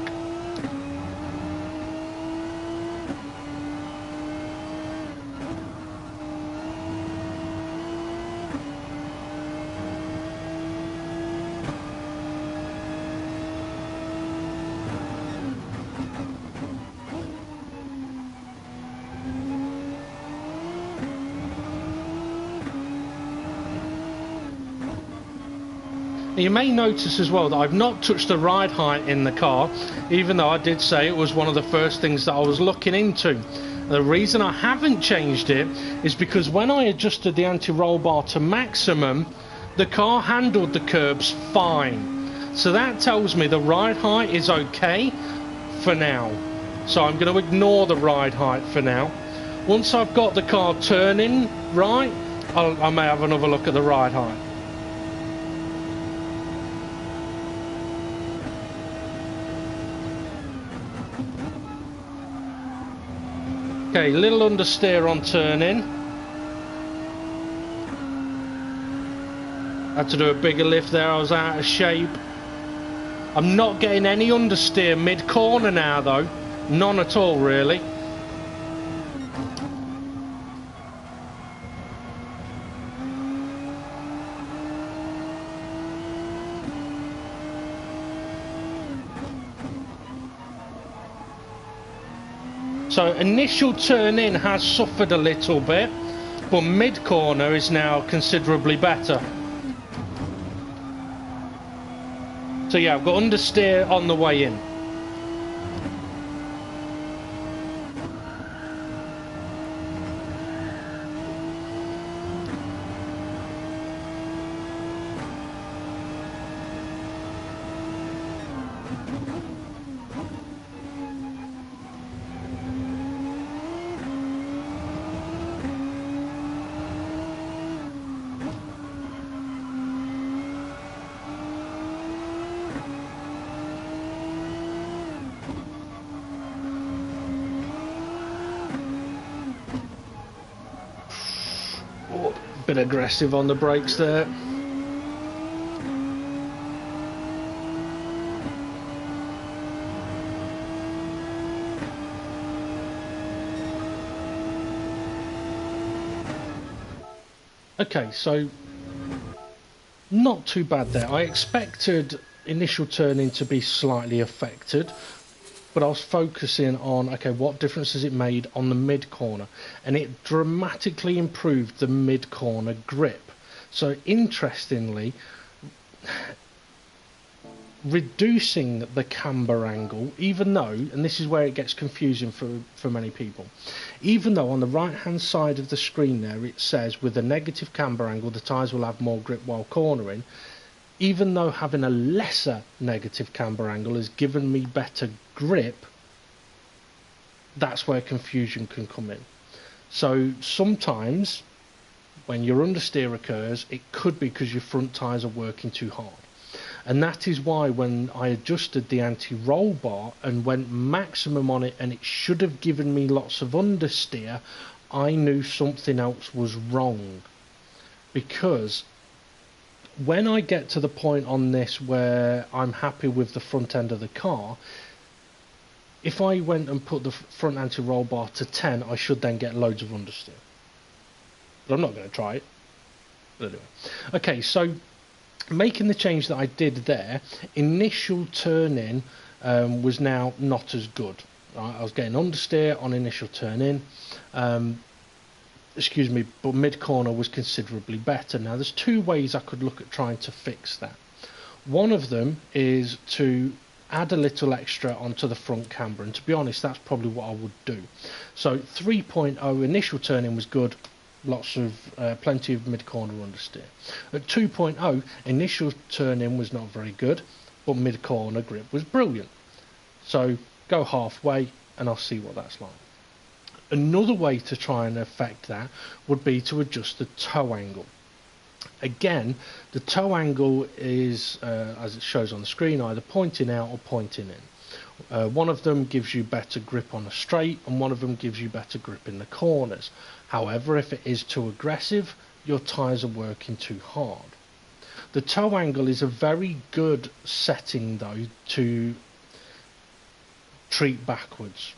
You may notice as well that I've not touched the ride height in the car, even though I did say it was one of the first things that I was looking into. The reason I haven't changed it is because when I adjusted the anti-roll bar to maximum, the car handled the curbs fine. So that tells me the ride height is okay for now. So I'm going to ignore the ride height for now. Once I've got the car turning right, I may have another look at the ride height. Okay, little understeer on turn in. Had to do a bigger lift there, I was out of shape. I'm not getting any understeer mid-corner now though. None at all really. So initial turn in has suffered a little bit, but mid corner is now considerably better. So yeah, I've got understeer on the way in. Bit aggressive on the brakes there. Okay, so not too bad there. I expected initial turning to be slightly affected, but I was focusing on, okay, what difference has it made on the mid-corner? And it dramatically improved the mid-corner grip. So interestingly, reducing the camber angle, even though, and this is where it gets confusing for many people, even though on the right hand side of the screen there it says with a negative camber angle the tyres will have more grip while cornering, even though having a lesser negative camber angle has given me better grip, that's where confusion can come in. So sometimes when your understeer occurs, it could be because your front tyres are working too hard. And that is why when I adjusted the anti-roll bar and went maximum on it, and it should have given me lots of understeer, I knew something else was wrong. because when I get to the point on this where I'm happy with the front end of the car, if I went and put the front anti-roll bar to 10, I should then get loads of understeer. But I'm not going to try it. Anyway. Okay, so making the change that I did there, initial turn-in was now not as good. Right? I was getting understeer on initial turn-in. Excuse me, but mid-corner was considerably better. Now, there's two ways I could look at trying to fix that. One of them is to add a little extra onto the front camber, and to be honest, that's probably what I would do. So 3.0 initial turn-in was good, lots of plenty of mid-corner understeer. At 2.0, initial turn-in was not very good, but mid-corner grip was brilliant. So go halfway and I'll see what that's like. Another way to try and affect that would be to adjust the toe angle. Again, the toe angle is, as it shows on the screen, either pointing out or pointing in. One of them gives you better grip on a straight, and one of them gives you better grip in the corners. However, if it is too aggressive, your tyres are working too hard. The toe angle is a very good setting, though, to treat backwards.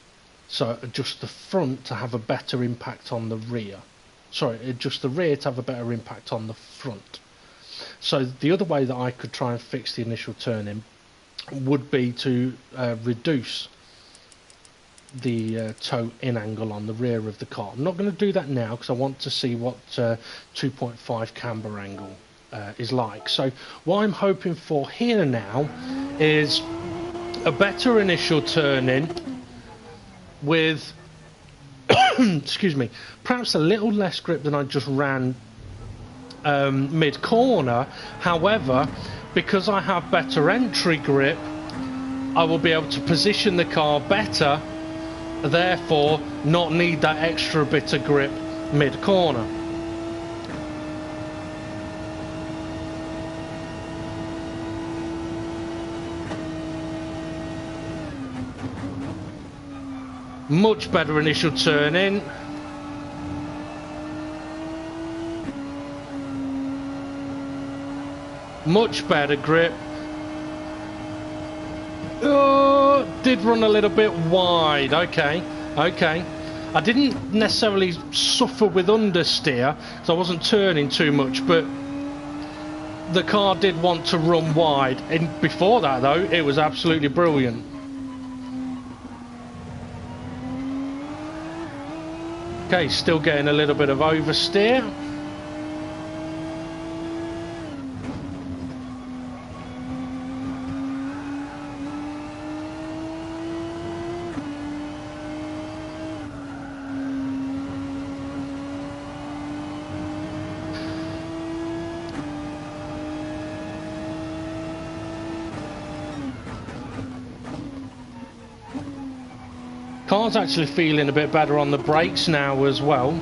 So adjust the front to have a better impact on the rear. Sorry, adjust the rear to have a better impact on the front. So the other way that I could try and fix the initial turn-in would be to reduce the toe-in angle on the rear of the car. I'm not going to do that now because I want to see what 2.5 camber angle is like. So what I'm hoping for here now is a better initial turn-in with excuse me, perhaps a little less grip than I just ran mid-corner. However, because I have better entry grip, I will be able to position the car better, therefore not need that extra bit of grip mid-corner. Much better initial turn in. Much better grip. Oh, did run a little bit wide. Okay. I didn't necessarily suffer with understeer, so I wasn't turning too much, but the car did want to run wide. And before that, though, it was absolutely brilliant. Okay, still getting a little bit of oversteer. Car's actually feeling a bit better on the brakes now as well.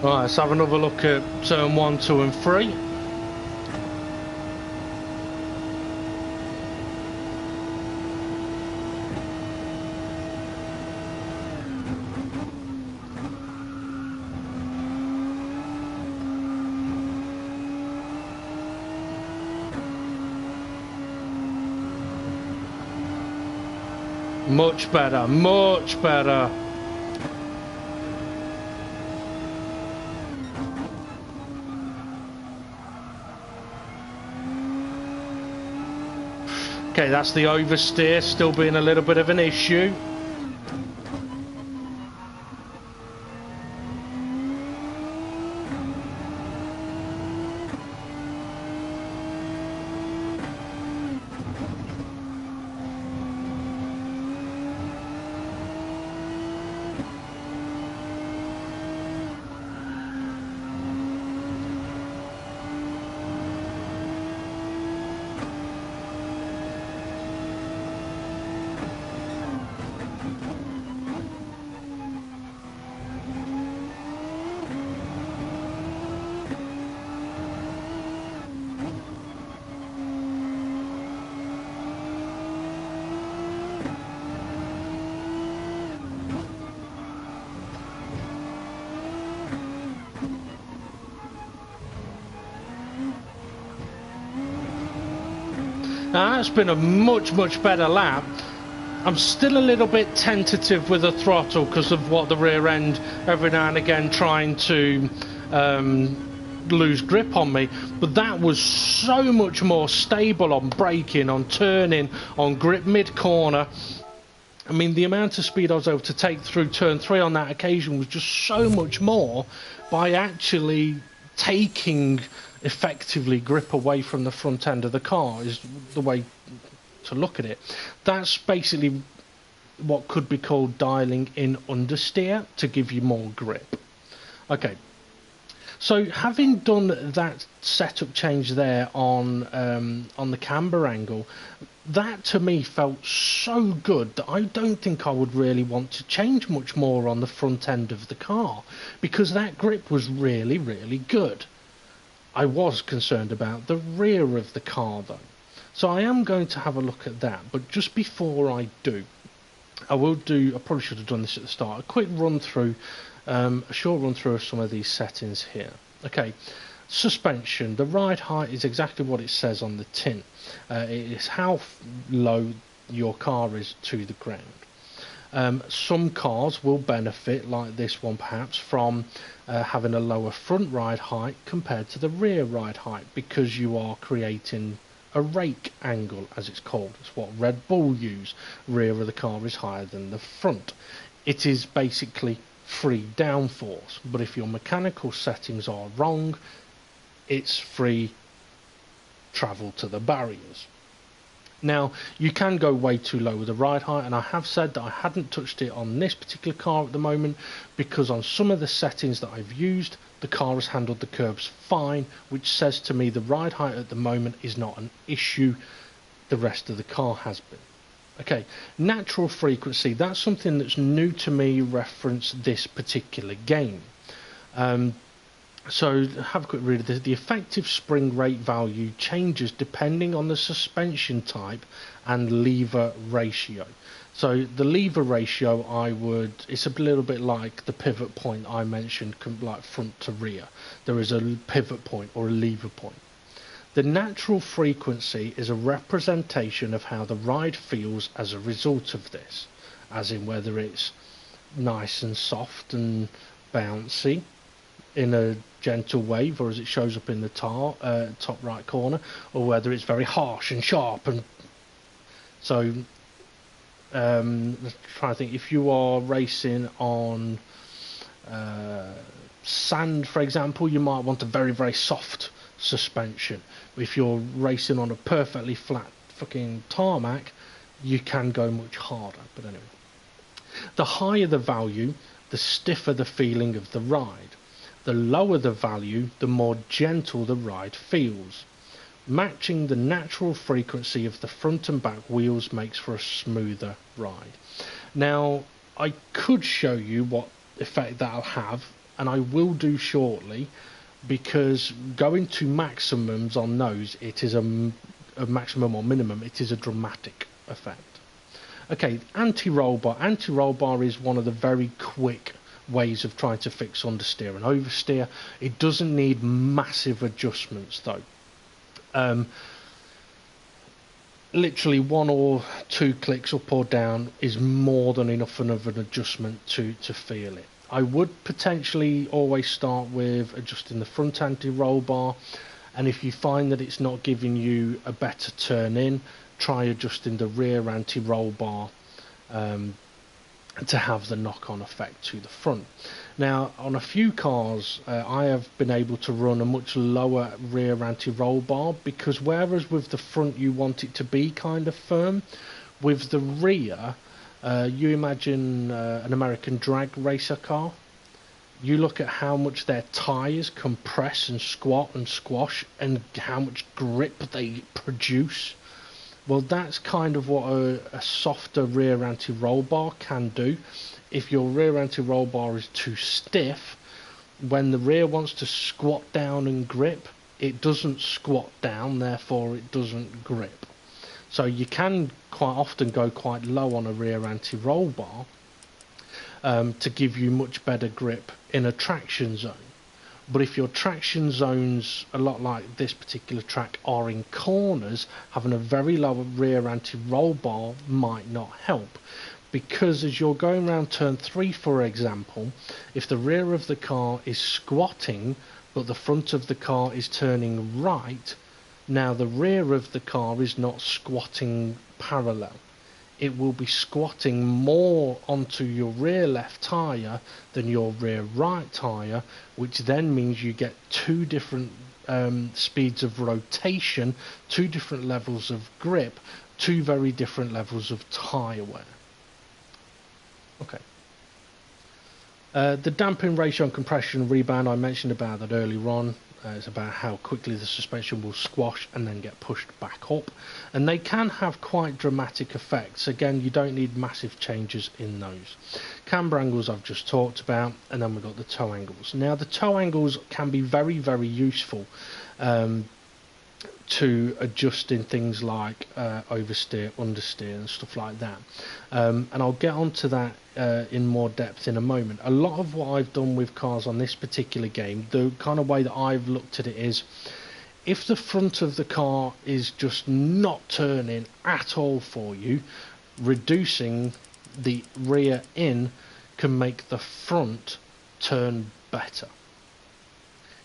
Right, let's have another look at turn 1, 2 and 3. Much better, much better. Okay, that's the oversteer still being a little bit of an issue. Now that's been a much better lap. I'm still a little bit tentative with the throttle because of what the rear end every now and again trying to lose grip on me, but that was so much more stable on braking, on turning, on grip mid-corner. I mean, the amount of speed I was able to take through turn 3 on that occasion was just so much more by actually taking effectively grip away from the front end of the car is the way to look at it. That's basically what could be called dialing in understeer to give you more grip. Okay, so having done that setup change there on the camber angle, that to me felt so good that I don't think I would really want to change much more on the front end of the car, because that grip was really good. I was concerned about the rear of the car though, so I am going to have a look at that. But just before I do, I probably should have done this at the start, a quick run through, a short run through of some of these settings here. Okay, suspension, the ride height is exactly what it says on the tin. It is how low your car is to the ground. Some cars will benefit, like this one perhaps, from having a lower front ride height compared to the rear ride height, because you are creating a rake angle, as it's called. It's what Red Bull use. Rear of the car is higher than the front. It is basically free downforce, but if your mechanical settings are wrong, it's free travel to the barriers. Now, you can go way too low with the ride height, and I have said that I hadn't touched it on this particular car at the moment, because on some of the settings that I've used, the car has handled the curbs fine, which says to me the ride height at the moment is not an issue. The rest of the car has been. Okay, natural frequency, that's something that's new to me, reference this particular game. So have a quick read of this. The effective spring rate value changes depending on the suspension type and lever ratio. So the lever ratio, it's a little bit like the pivot point I mentioned, like front to rear. There is a pivot point or a lever point. The natural frequency is a representation of how the ride feels as a result of this, as in whether it's nice and soft and bouncy in a gentle wave, or as it shows up in the top right corner, or whether it's very harsh and sharp. And so let's try to think, if you are racing on sand, for example, you might want a very soft suspension. If you're racing on a perfectly flat fucking tarmac, you can go much harder. But anyway, the higher the value, the stiffer the feeling of the ride. The lower the value, the more gentle the ride feels. Matching the natural frequency of the front and back wheels makes for a smoother ride. Now, I could show you what effect that'll have, and I will do shortly, because going to maximums on those, it is a maximum or minimum, it is a dramatic effect. Okay, anti-roll bar. Anti-roll bar is one of the very quick ways of trying to fix understeer and oversteer. It doesn't need massive adjustments though. Literally 1 or 2 clicks up or down is more than enough of an adjustment to feel it. I would potentially always start with adjusting the front anti-roll bar, and if you find that it's not giving you a better turn in, try adjusting the rear anti-roll bar to have the knock-on effect to the front. Now, on a few cars, I have been able to run a much lower rear anti-roll bar, because whereas with the front you want it to be kind of firm, with the rear, you imagine an American drag racer car. You look at how much their tyres compress and squat and squash, and how much grip they produce. Well, that's kind of what a softer rear anti-roll bar can do. If your rear anti-roll bar is too stiff, when the rear wants to squat down and grip, it doesn't squat down, therefore it doesn't grip. So you can quite often go quite low on a rear anti-roll bar to give you much better grip in a traction zone. But if your traction zones, a lot like this particular track, are in corners, having a very low rear anti-roll bar might not help. Because as you're going around turn 3, for example, if the rear of the car is squatting but the front of the car is turning right, now the rear of the car is not squatting parallel. It will be squatting more onto your rear left tyre than your rear right tyre, which then means you get two different speeds of rotation, two different levels of grip, two very different levels of tyre wear. Okay. The damping ratio and compression and rebound, I mentioned about that earlier on. It's about how quickly the suspension will squash and then get pushed back up. And they can have quite dramatic effects. Again, you don't need massive changes in those. Camber angles I've just talked about, and then we've got the toe angles. Now, the toe angles can be very, very useful to adjust in things like oversteer, understeer and stuff like that, and I'll get onto that in more depth in a moment. A lot of what I've done with cars on this particular game, the kind of way that I've looked at it is, if the front of the car is just not turning at all for you, reducing the rear in can make the front turn better.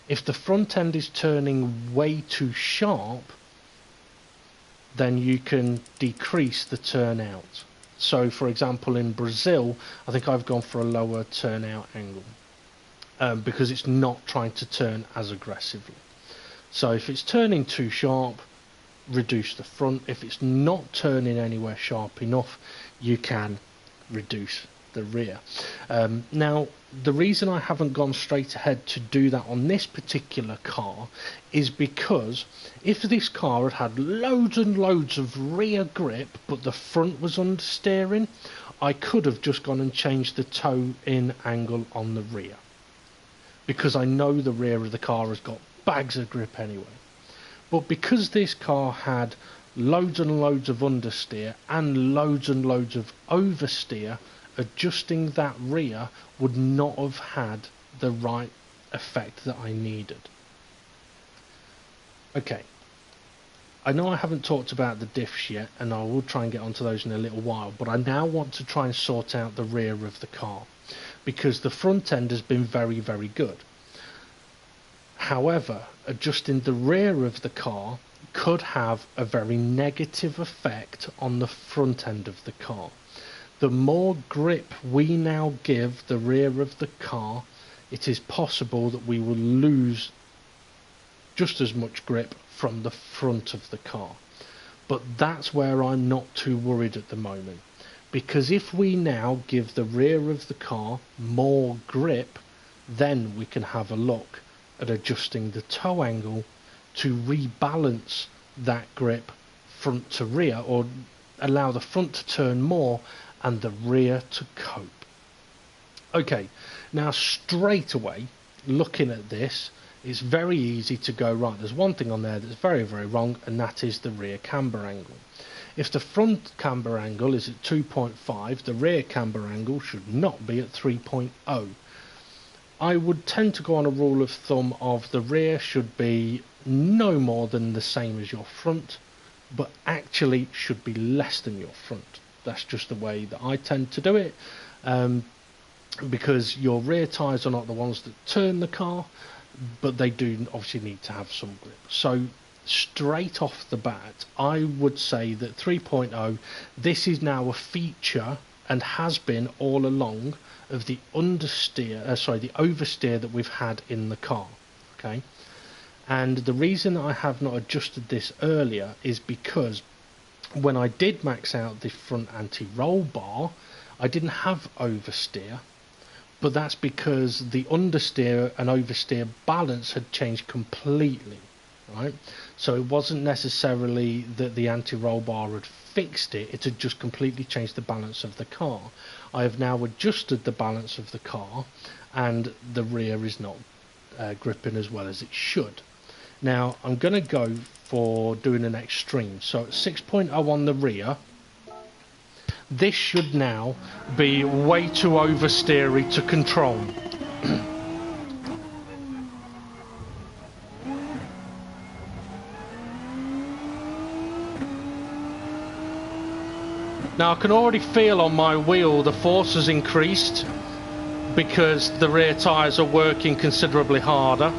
If the front end is turning way too sharp, then you can decrease the turnout. So, for example, in Brazil, I think I've gone for a lower turnout angle because it's not trying to turn as aggressively. So if it's turning too sharp, reduce the front. If it's not turning anywhere sharp enough, you can reduce the rear. Now, the reason I haven't gone straight ahead to do that on this particular car is because if this car had loads and loads of rear grip but the front was understeering, I could have just gone and changed the toe in angle on the rear, because I know the rear of the car has got bags of grip anyway. But because this car had loads and loads of understeer and loads of oversteer, adjusting that rear would not have had the right effect that I needed. Okay, I know I haven't talked about the diffs yet, and I will try and get onto those in a little while, but I now want to try and sort out the rear of the car, because the front end has been very, very good. However, adjusting the rear of the car could have a very negative effect on the front end of the car. The more grip we now give the rear of the car, it is possible that we will lose just as much grip from the front of the car. But that's where I'm not too worried at the moment, because if we now give the rear of the car more grip, then we can have a look at adjusting the toe angle to rebalance that grip front to rear, or allow the front to turn more and the rear to cope. Okay, now straight away, looking at this, it's very easy to go, right, there's one thing on there that's very, very wrong, and that is the rear camber angle. If the front camber angle is at 2.5, the rear camber angle should not be at 3.0. I would tend to go on a rule of thumb of the rear should be no more than the same as your front, but actually should be less than your front. That's just the way that I tend to do it, because your rear tyres are not the ones that turn the car, but they do obviously need to have some grip. So straight off the bat, I would say that 3.0, this is now a feature, and has been all along, of the the oversteer that we've had in the car. Okay, and the reason I have not adjusted this earlier is because when I did max out the front anti-roll bar, I didn't have oversteer, but that's because the understeer and oversteer balance had changed completely, right? So it wasn't necessarily that the anti-roll bar had fixed it, it had just completely changed the balance of the car. I have now adjusted the balance of the car, and the rear is not gripping as well as it should. Now I'm going to go for doing an extreme. So at 6.0 on the rear, this should now be way too oversteery to control. Now I can already feel on my wheel the force has increased because the rear tyres are working considerably harder.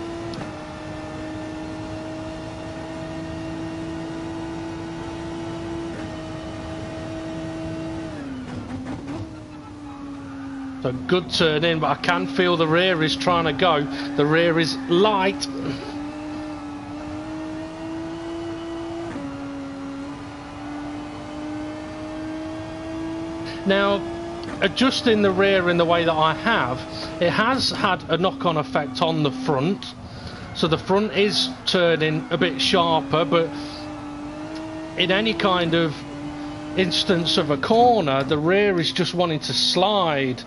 So good turn in, but I can feel the rear is trying to go. The rear is light. Now, adjusting the rear in the way that I have, it has had a knock-on effect on the front. So the front is turning a bit sharper, but in any kind of instance of a corner, the rear is just wanting to slide.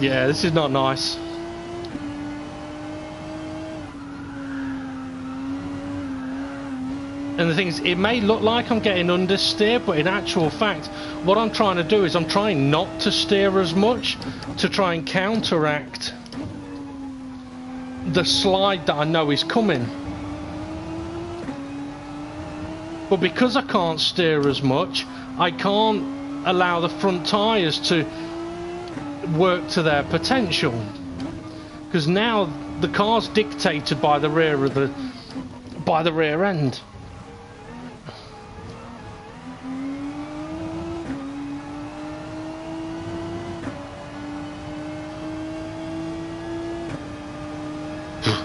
Yeah, this is not nice. And the thing is, it may look like I'm getting understeer, but in actual fact, what I'm trying to do is I'm trying not to steer as much to try and counteract the slide that I know is coming. But because I can't steer as much, I can't allow the front tyres to work to their potential, because now the car's dictated by the rear end.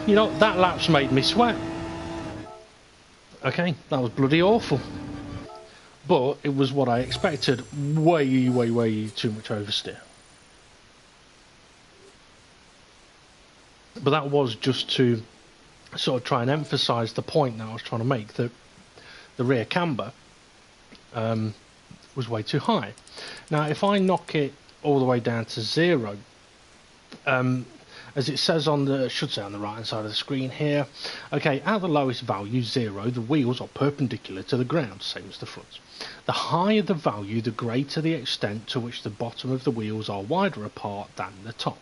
You know, that lap's made me sweat. Okay, that was bloody awful, but it was what I expected. Way too much oversteer. But that was just to sort of try and emphasise the point that I was trying to make, that the rear camber was way too high. Now, if I knock it all the way down to 0, as it says on the, should say on the right hand side of the screen here, okay, at the lowest value, 0, the wheels are perpendicular to the ground, same as the fronts. The higher the value, the greater the extent to which the bottom of the wheels are wider apart than the top.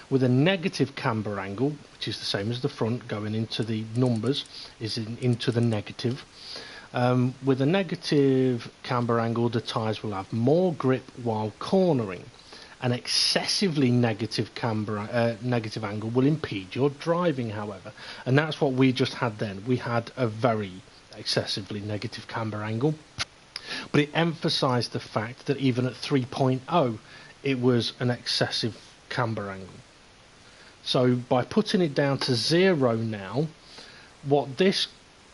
With a negative camber angle, which is the same as the front, going into the numbers, is into the negative. With a negative camber angle, the tyres will have more grip while cornering. An excessively negative negative angle will impede your driving, however. And that's what we just had then. We had a very excessively negative camber angle. But it emphasised the fact that even at 3.0, it was an excessive camber angle. So by putting it down to 0 now, what this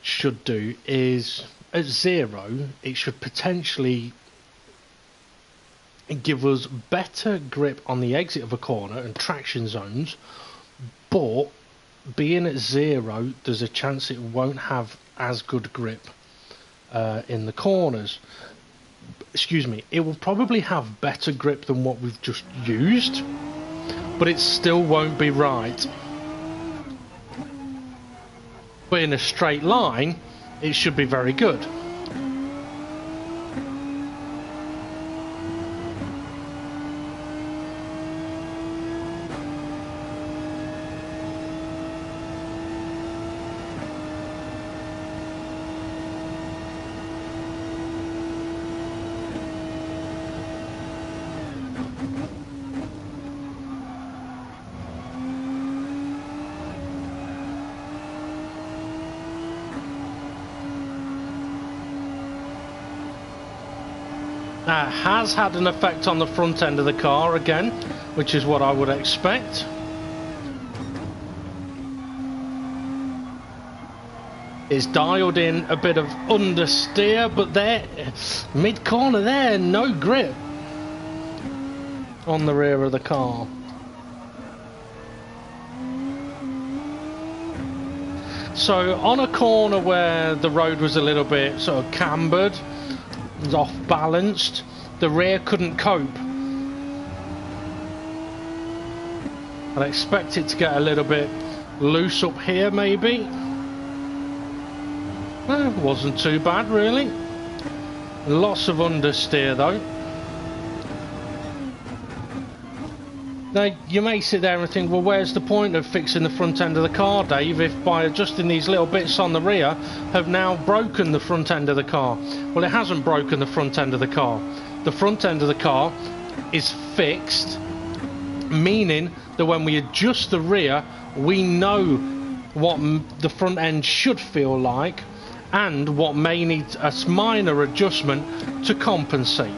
should do is, at 0, it should potentially give us better grip on the exit of a corner and traction zones, but being at 0, there's a chance it won't have as good grip in the corners. Excuse me, it will probably have better grip than what we've just used, but it still won't be right. But in a straight line, it should be very good. That has had an effect on the front end of the car again, which is what I would expect. It's dialed in a bit of understeer, but there, mid-corner there, no grip on the rear of the car. So on a corner where the road was a little bit sort of cambered, off balanced, the rear couldn't cope. I'd expect it to get a little bit loose up here maybe. Well, wasn't too bad really. Lots of understeer though. Now, you may sit there and think, well, where's the point of fixing the front end of the car, Dave, if by adjusting these little bits on the rear have now broken the front end of the car? Well, it hasn't broken the front end of the car. The front end of the car is fixed, meaning that when we adjust the rear, we know what the front end should feel like and what may need a minor adjustment to compensate.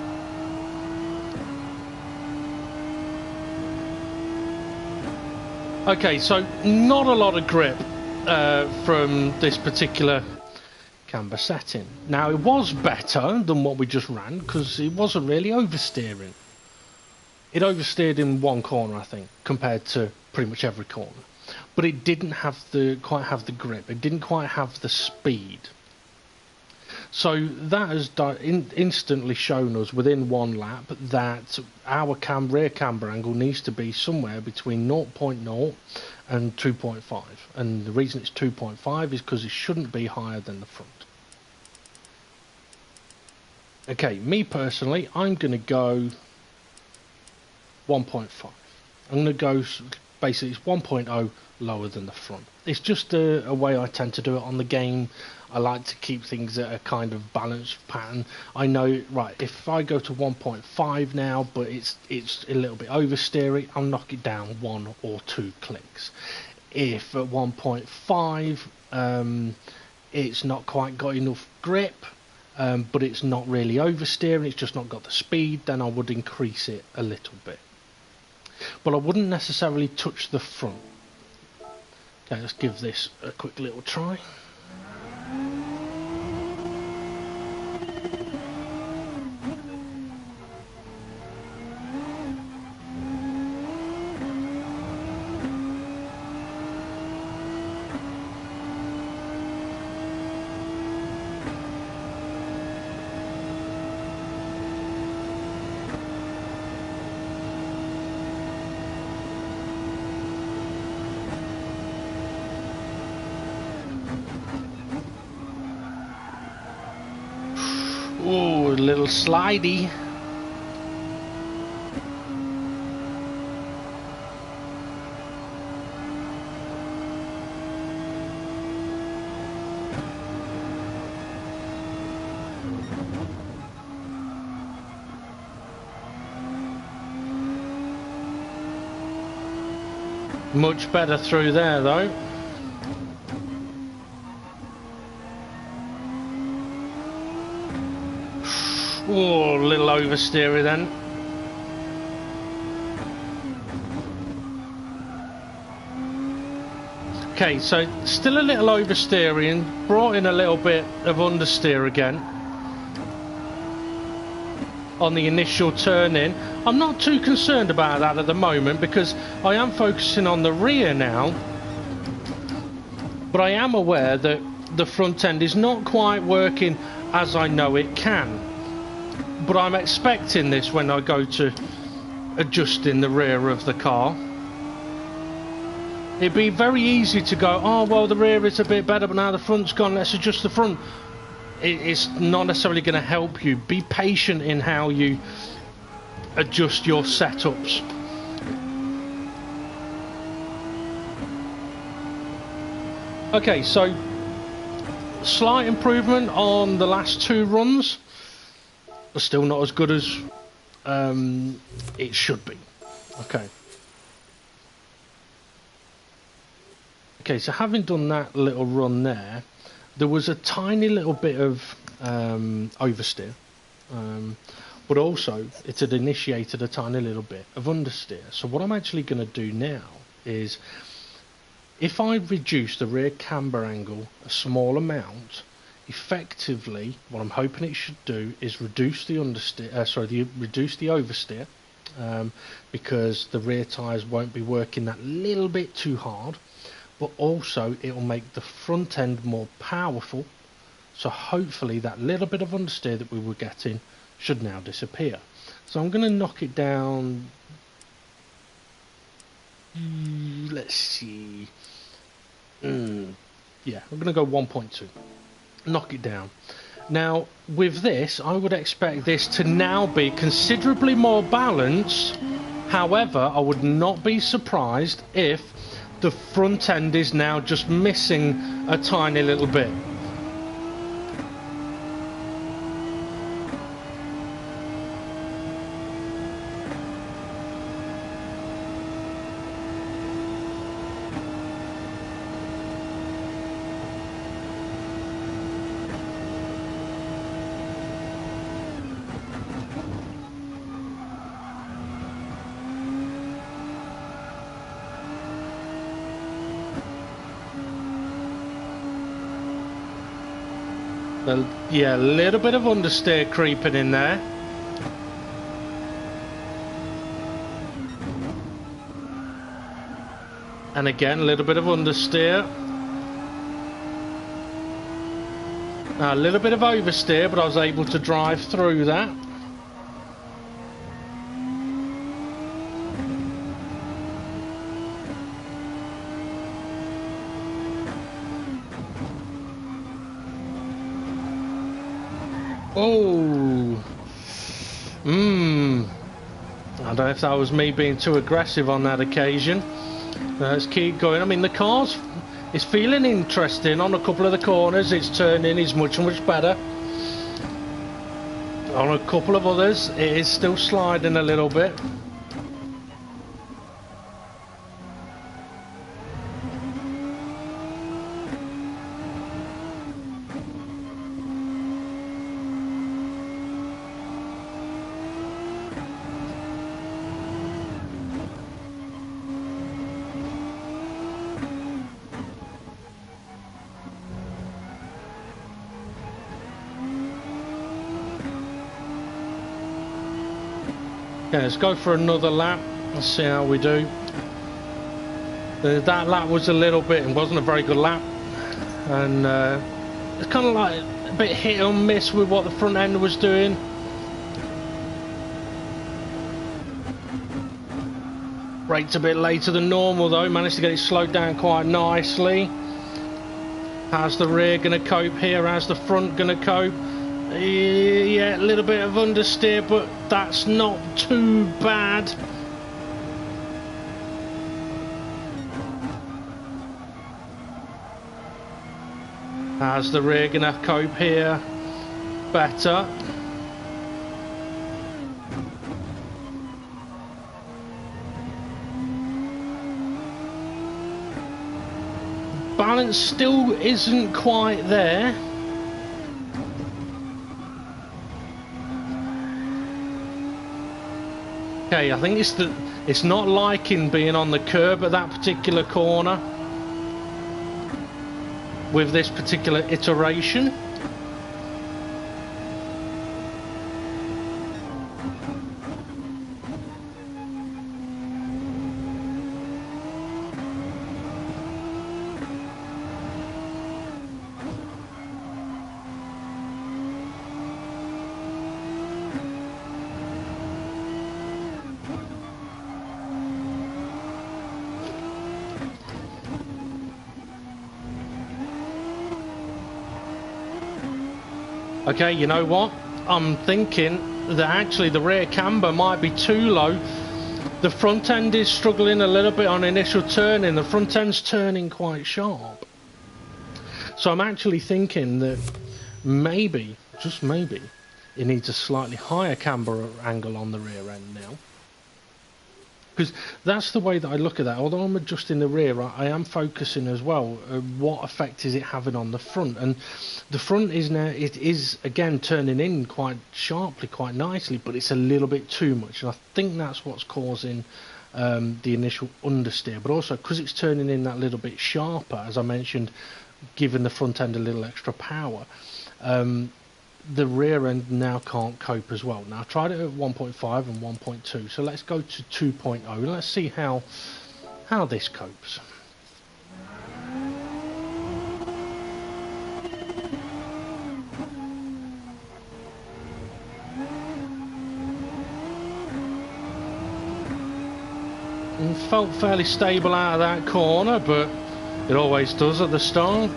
Okay, so not a lot of grip from this particular camber setting. Now, it was better than what we just ran because it wasn't really oversteering. It oversteered in one corner, I think, compared to pretty much every corner. But it didn't have quite have the grip. It didn't quite have the speed. So that has instantly shown us within one lap that our rear camber angle needs to be somewhere between 0.0 and 2.5. And the reason it's 2.5 is because it shouldn't be higher than the front. Okay, me personally, I'm going to go 1.5. I'm going to go, basically it's 1.0 lower than the front. It's just a way I tend to do it on the game. I like to keep things at a kind of balanced pattern. I know, right, if I go to 1.5 now, but it's a little bit oversteery, I'll knock it down 1 or 2 clicks. If at 1.5 it's not quite got enough grip, but it's not really oversteering, it's just not got the speed, then I would increase it a little bit. But I wouldn't necessarily touch the front. Okay, let's give this a quick little try. Oh, a little slidey. Much better through there though. Oh, a little oversteery then. Okay, so still a little oversteering, brought in a little bit of understeer again on the initial turn in. I'm not too concerned about that at the moment because I am focusing on the rear now, but I am aware that the front end is not quite working as I know it can. But I'm expecting this when I go to adjusting the rear of the car. It'd be very easy to go, oh well, the rear is a bit better, but now the front's gone, let's adjust the front. It's not necessarily going to help you. Be patient in how you adjust your setups. Okay, so slight improvement on the last 2 runs, but still not as good as it should be. Okay, so having done that little run there, there was a tiny little bit of oversteer, but also it had initiated a tiny little bit of understeer. So what I'm actually going to do now is, if I reduce the rear camber angle a small amount, effectively what I'm hoping it should do is reduce the understeer, reduce the oversteer, because the rear tyres won't be working that little bit too hard, but also it will make the front end more powerful, so hopefully that little bit of understeer that we were getting should now disappear. So I'm going to knock it down, let's see, yeah, I'm going to go 1.2, knock it down. Now with this, I would expect this to now be considerably more balanced However, I would not be surprised if the front end is now just missing a tiny little bit. Yeah, a little bit of understeer creeping in there. And again, a little bit of understeer. A little bit of oversteer, but I was able to drive through that. Oh, I don't know if that was me being too aggressive on that occasion. Let's keep going. I mean, the car's is feeling interesting on a couple of the corners. Its turning is much better. On a couple of others, it is still sliding a little bit. Okay, let's go for another lap. Let's see how we do. That lap was a little bit, it wasn't a very good lap. And it's kind of like a bit hit or miss with what the front end was doing. Braked a bit later than normal though, managed to get it slowed down quite nicely. How's the rear going to cope here? How's the front going to cope? Yeah, a little bit of understeer, but that's not too bad. How's the rear going to cope here? Better. Balance still isn't quite there. Okay, I think it's not liking being on the curb at that particular corner with this particular iteration. Okay, you know what? I'm thinking that actually the rear camber might be too low. The front end is struggling a little bit on initial turning. The front end's turning quite sharp. So I'm actually thinking that maybe, just maybe, it needs a slightly higher camber angle on the rear end now. Because that's the way that I look at that. Although I'm adjusting the rear, I am focusing as well. What effect is it having on the front? And the front is now, it is again turning in quite sharply, quite nicely, but it's a little bit too much. And I think that's what's causing the initial understeer. But also because it's turning in that little bit sharper, as I mentioned, giving the front end a little extra power. The rear end now can't cope as well. Now I tried it at 1.5 and 1.2, so let's go to 2.0. Let's see how this copes. And felt fairly stable out of that corner, but it always does at the start.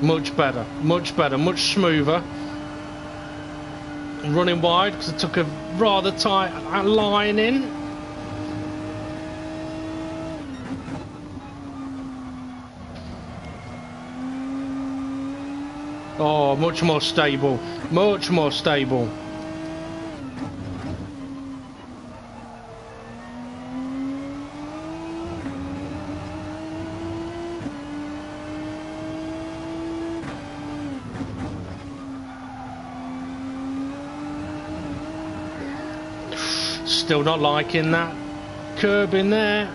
Much better, much smoother. Running wide because I took a rather tight line in. Oh, much more stable, much more stable. Still not liking that curb in there.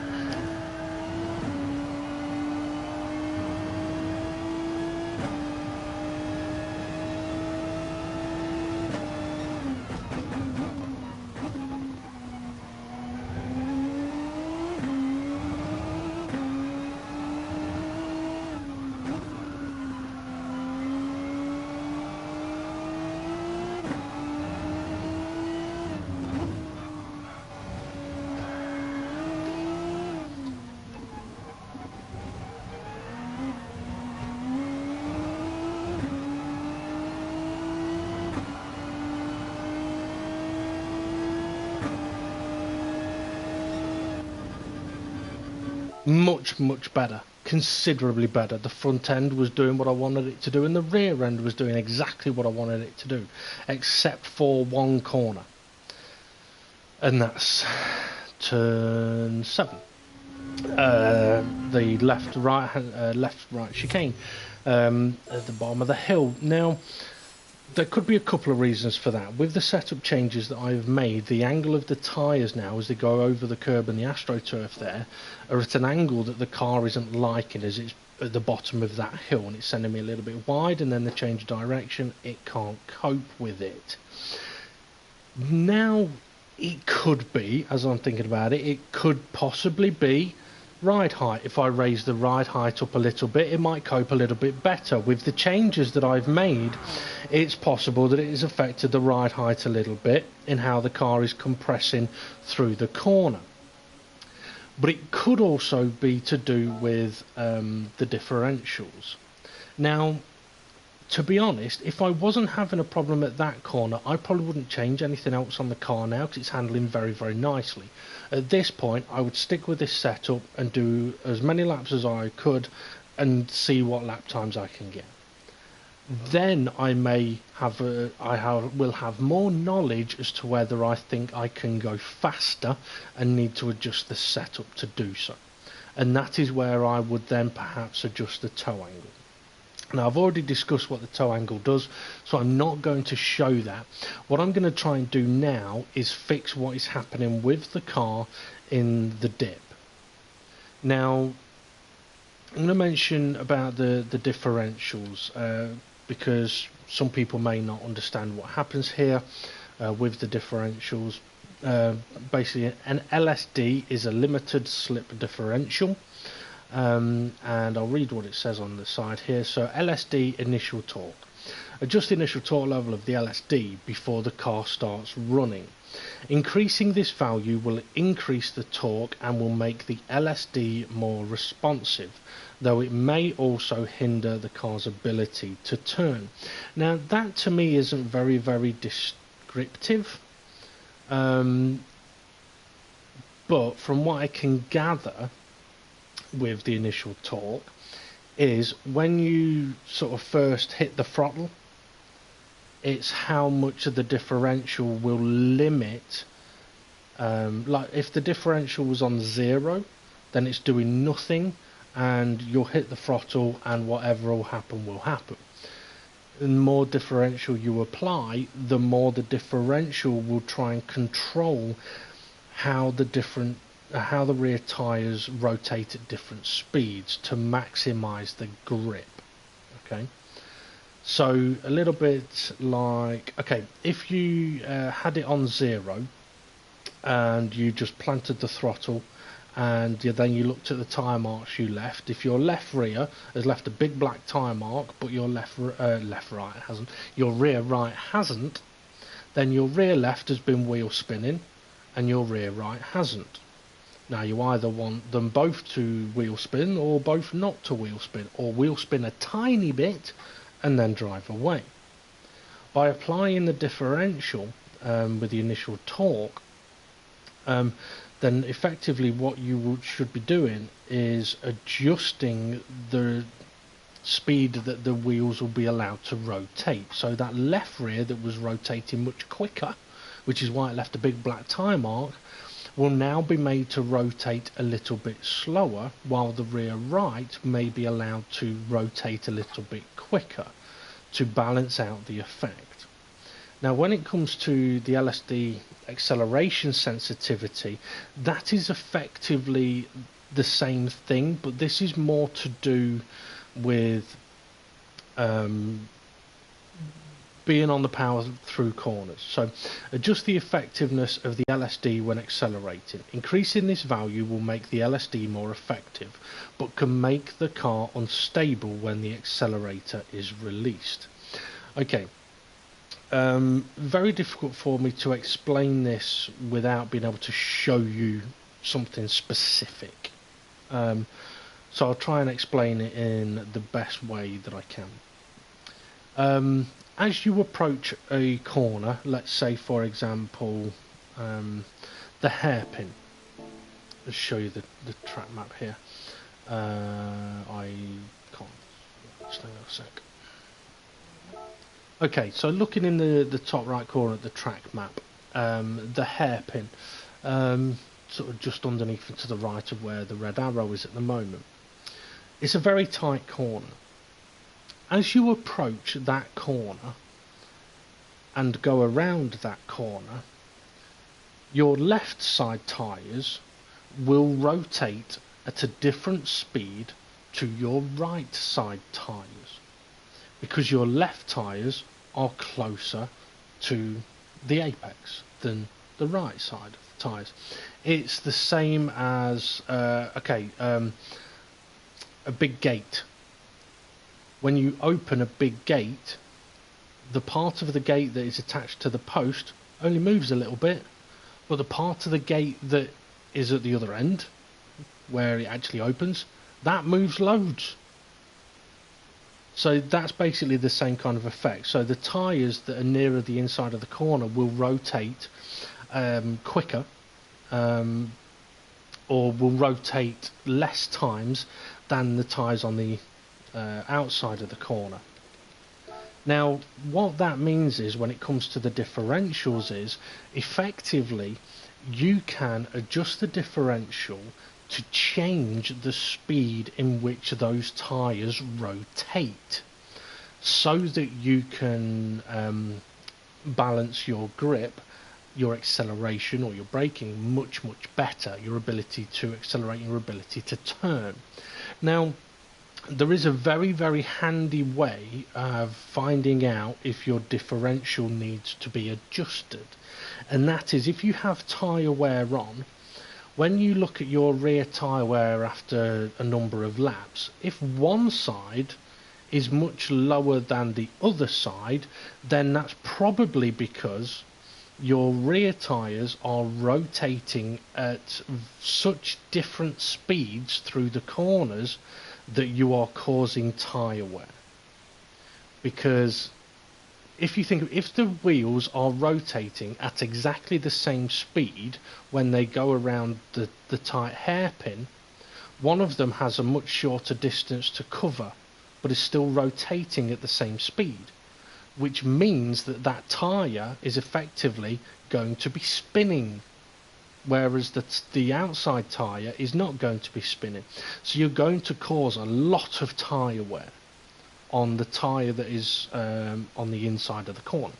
Much better, considerably better. The front end was doing what I wanted it to do, and the rear end was doing exactly what I wanted it to do, except for one corner, and that's turn 7. The left right chicane at the bottom of the hill. Now, there could be a couple of reasons for that. With the setup changes that I've made, the angle of the tyres now as they go over the curb and the AstroTurf there are at an angle that the car isn't liking, as it's at the bottom of that hill and it's sending me a little bit wide, and then the change of direction, it can't cope with it. Now, it could be, as I'm thinking about it, it could possibly be ride height. If I raise the ride height up a little bit, it might cope a little bit better. With the changes that I've made, it's possible that it has affected the ride height a little bit in how the car is compressing through the corner. But it could also be to do with the differentials. Now, to be honest, if I wasn't having a problem at that corner, I probably wouldn't change anything else on the car now because it's handling very nicely. At this point, I would stick with this setup and do as many laps as I could and see what lap times I can get. Then I may have will have more knowledge as to whether I think I can go faster and need to adjust the setup to do so. And that is where I would then perhaps adjust the toe angle. Now, I've already discussed what the toe angle does, so I'm not going to show that. What I'm going to try and do now is fix what is happening with the car in the dip. Now, I'm going to mention about the differentials because some people may not understand what happens here with the differentials. Basically, an LSD is a limited slip differential. And I'll read what it says on the side here. So LSD initial torque. Adjust the initial torque level of the LSD before the car starts running. Increasing this value will increase the torque and will make the LSD more responsive, though it may also hinder the car's ability to turn. Now, that to me isn't very descriptive, but from what I can gather with the initial torque is when you sort of first hit the throttle, it's how much of the differential will limit. Like if the differential was on 0, then it's doing nothing and you'll hit the throttle and whatever will happen will happen. The more differential you apply, the more the differential will try and control how the rear tyres rotate at different speeds to maximise the grip. Okay, so a little bit like, okay, if you had it on 0 and you just planted the throttle and then you looked at the tyre marks you left, if your left rear has left a big black tyre mark but your right hasn't, your rear right hasn't, then your rear left has been wheel spinning and your rear right hasn't. Now you either want them both to wheel spin or both not to wheel spin, or wheel spin a tiny bit and then drive away. By applying the differential with the initial torque, then effectively what you should be doing is adjusting the speed that the wheels will be allowed to rotate. So that left rear that was rotating much quicker, which is why it left a big black tyre mark, will now be made to rotate a little bit slower, while the rear right may be allowed to rotate a little bit quicker to balance out the effect. Now when it comes to the LSD acceleration sensitivity, that is effectively the same thing, but this is more to do with being on the power through corners. So adjust the effectiveness of the LSD when accelerating. Increasing this value will make the LSD more effective, but can make the car unstable when the accelerator is released. Okay, very difficult for me to explain this without being able to show you something specific. So I'll try and explain it in the best way that I can. As you approach a corner, let's say for example the hairpin. Let's show you the track map here. I can't, just hang on a sec. Okay, so looking in the top right corner at the track map, the hairpin, sort of just underneath and to the right of where the red arrow is at the moment. It's a very tight corner. As you approach that corner and go around that corner, your left side tyres will rotate at a different speed to your right side tyres, because your left tyres are closer to the apex than the right side of the tyres. It's the same as a big gate. When you open a big gate, the part of the gate that is attached to the post only moves a little bit, but the part of the gate that is at the other end, where it actually opens, that moves loads. So that's basically the same kind of effect. So the tyres that are nearer the inside of the corner will rotate quicker, or will rotate less times than the tyres on the outside of the corner. Now what that means is, when it comes to the differentials, is effectively you can adjust the differential to change the speed in which those tyres rotate, so that you can balance your grip, your acceleration or your braking much better, your ability to accelerate, your ability to turn. Now there is a very handy way of finding out if your differential needs to be adjusted, and that is, if you have tyre wear on, when you look at your rear tyre wear after a number of laps, if one side is much lower than the other side, then that's probably because your rear tyres are rotating at such different speeds through the corners that you are causing tyre wear. Because if you think, if the wheels are rotating at exactly the same speed when they go around the tight hairpin, one of them has a much shorter distance to cover but is still rotating at the same speed, which means that that tyre is effectively going to be spinning, whereas the outside tyre is not going to be spinning. So you're going to cause a lot of tyre wear on the tyre that is on the inside of the corner.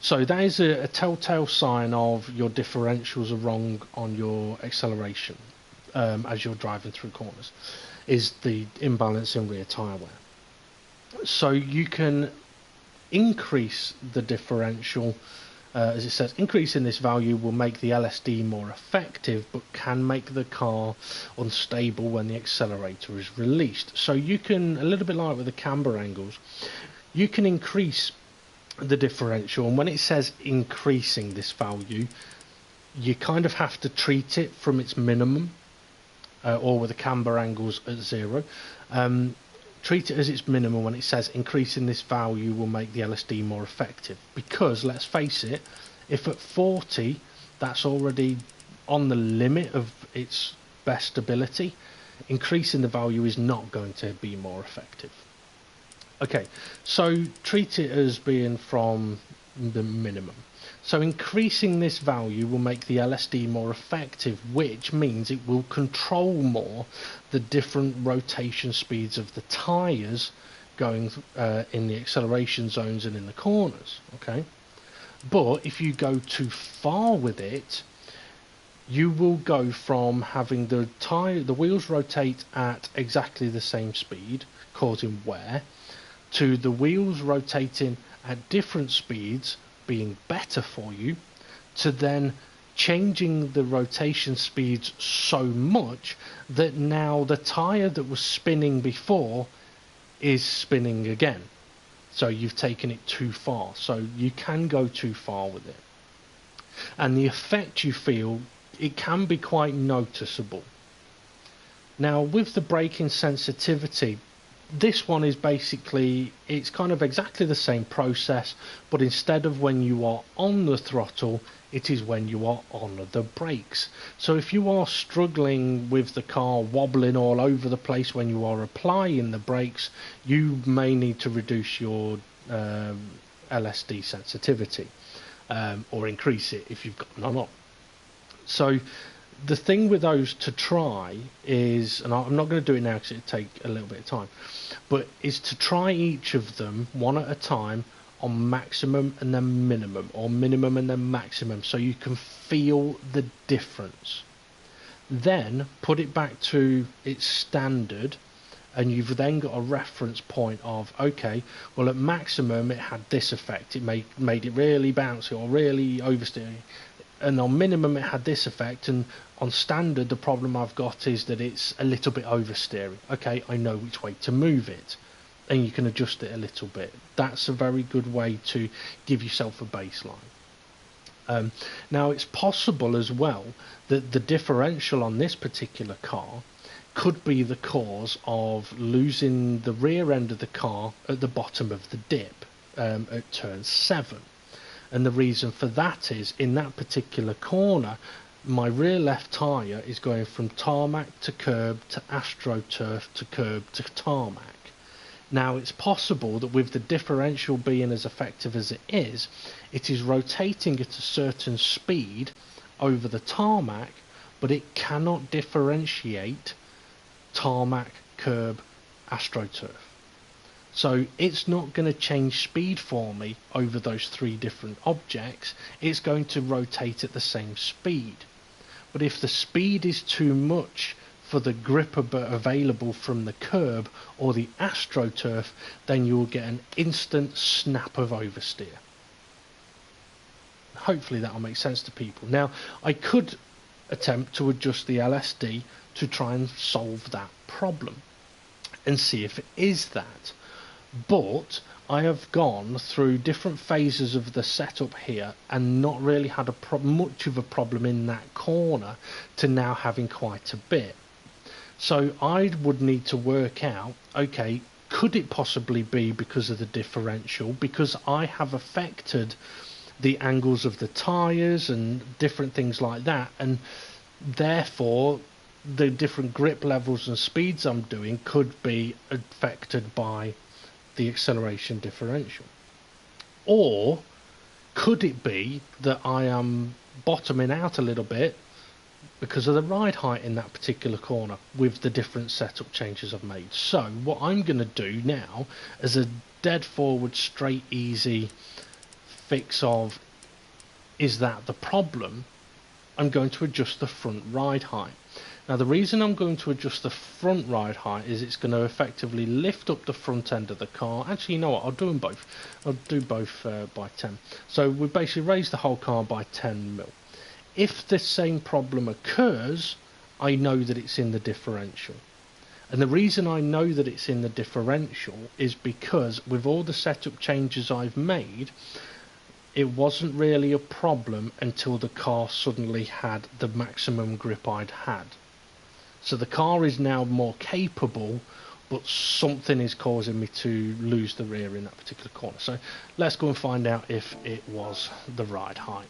So that is a telltale sign of your differentials are wrong on your acceleration as you're driving through corners, is the imbalance in rear tyre wear. So you can increase the differential. As it says, increasing this value will make the LSD more effective, but can make the car unstable when the accelerator is released. So you can, a little bit like with the camber angles, you can increase the differential, and when it says increasing this value, you kind of have to treat it from its minimum, or with the camber angles at 0. Treat it as its minimum when it says increasing this value will make the LSD more effective. Because, let's face it, if at 40 that's already on the limit of its best ability, increasing the value is not going to be more effective. Okay, so treat it as being from the minimum. So increasing this value will make the LSD more effective, which means it will control more the different rotation speeds of the tyres going in the acceleration zones and in the corners. Okay, but if you go too far with it, you will go from having the wheels rotate at exactly the same speed, causing wear, to the wheels rotating at different speeds, being better for you, to then changing the rotation speeds so much that now the tyre that was spinning before is spinning again. So you've taken it too far. So you can go too far with it. And the effect you feel, it can be quite noticeable. Now with the braking sensitivity, this one is basically, it's kind of exactly the same process, but instead of when you are on the throttle, it is when you are on the brakes. So if you are struggling with the car wobbling all over the place when you are applying the brakes, you may need to reduce your LSD sensitivity, or increase it if you've got none on. So the thing with those to try is, and I'm not going to do it now because it'll take a little bit of time, but is to try each of them one at a time on maximum and then minimum, or minimum and then maximum, so you can feel the difference. Then put it back to its standard, and you've then got a reference point of, okay, well at maximum it had this effect, it made it really bouncy or really oversteering, and on minimum it had this effect, and on standard the problem I've got is that it's a little bit oversteering. Okay, I know which way to move it, and you can adjust it a little bit. That's a very good way to give yourself a baseline. Now it's possible as well that the differential on this particular car could be the cause of losing the rear end of the car at the bottom of the dip at turn 7. And the reason for that is, in that particular corner, my rear left tyre is going from tarmac to curb to AstroTurf to curb to tarmac. Now it's possible that with the differential being as effective as it is rotating at a certain speed over the tarmac, but it cannot differentiate tarmac, curb, AstroTurf. So it's not going to change speed for me over those 3 different objects. It's going to rotate at the same speed. But if the speed is too much for the grip available from the curb or the AstroTurf, then you'll get an instant snap of oversteer. Hopefully that'll make sense to people. Now, I could attempt to adjust the LSD to try and solve that problem and see if it is that. But I have gone through different phases of the setup here and not really had much of a problem in that corner to now having quite a bit. So I would need to work out, okay, could it possibly be because of the differential? Because I have affected the angles of the tyres and different things like that, and therefore the different grip levels and speeds I'm doing could be affected by the acceleration differential. Or could it be that I am bottoming out a little bit because of the ride height in that particular corner with the different setup changes I've made? So what I'm going to do now is a dead forward straight easy fix of, is that the problem? I'm going to adjust the front ride height. Now the reason I'm going to adjust the front ride height is it's going to effectively lift up the front end of the car. Actually, you know what, I'll do them both. I'll do both by 10. So we basically raise the whole car by 10 mil. If the same problem occurs, I know that it's in the differential. And the reason I know that it's in the differential is because with all the setup changes I've made, it wasn't really a problem until the car suddenly had the maximum grip I'd had. So the car is now more capable, but something is causing me to lose the rear in that particular corner. So let's go and find out if it was the ride height.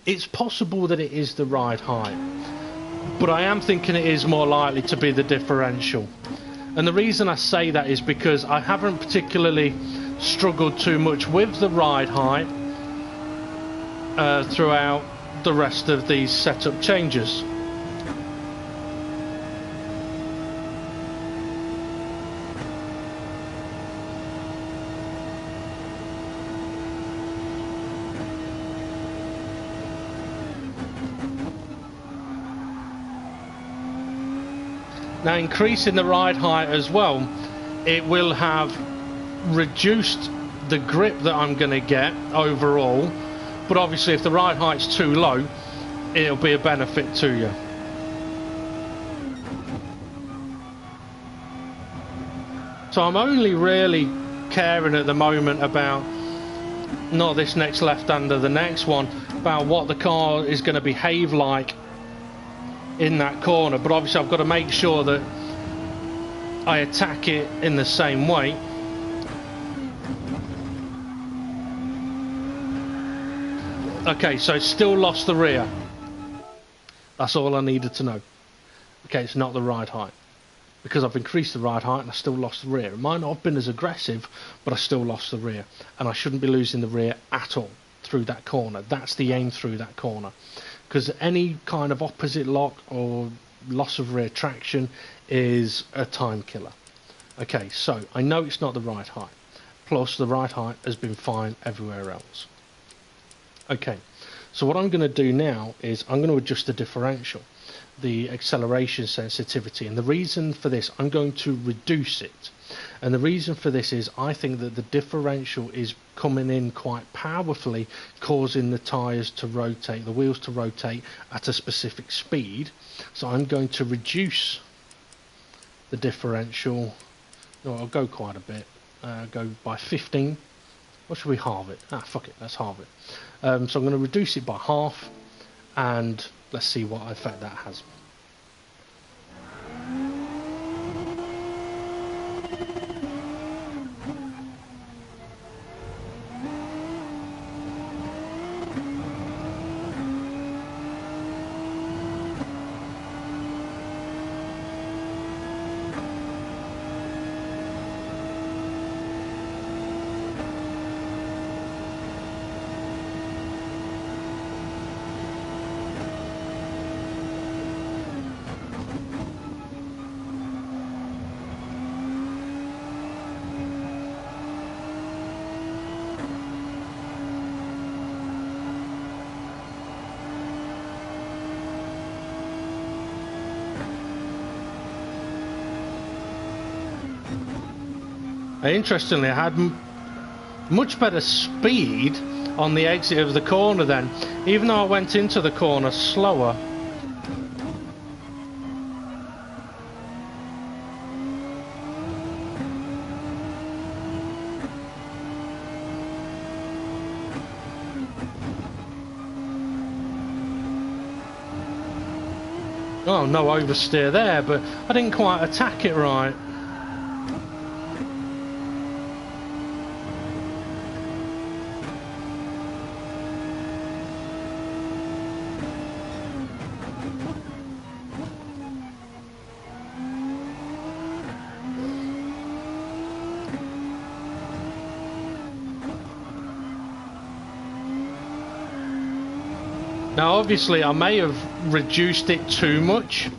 It's possible that it is the ride height, but I am thinking it is more likely to be the differential. And the reason I say that is because I haven't particularly struggled too much with the ride height throughout the rest of these setup changes. Now, increasing the ride height as well, it will have reduced the grip that I'm going to get overall, but obviously if the ride height's too low, it'll be a benefit to you. So I'm only really caring at the moment about not this next left-hander, the next one, about what the car is going to behave like in that corner, but obviously I've got to make sure that I attack it in the same way. Okay, so still lost the rear. That's all I needed to know. Okay, it's not the ride height, because I've increased the ride height and I still lost the rear. It might not have been as aggressive, but I still lost the rear, and I shouldn't be losing the rear at all through that corner. That's the aim through that corner, because any kind of opposite lock or loss of rear traction is a time killer. Okay, so I know it's not the ride height, plus the ride height has been fine everywhere else. Okay, so what I'm going to do now is I'm going to adjust the differential, the acceleration sensitivity, and the reason for this, I'm going to reduce it. And the reason for this is I think that the differential is coming in quite powerfully, causing the tyres to rotate, the wheels to rotate at a specific speed. So I'm going to reduce the differential. No, I'll go quite a bit. Go by 15. What should we halve it? Ah, fuck it, let's halve it. So I'm going to reduce it by half, and let's see what effect that has. Interestingly, I had much better speed on the exit of the corner then, even though I went into the corner slower. Oh, no oversteer there, but I didn't quite attack it right. Now obviously I may have reduced it too much,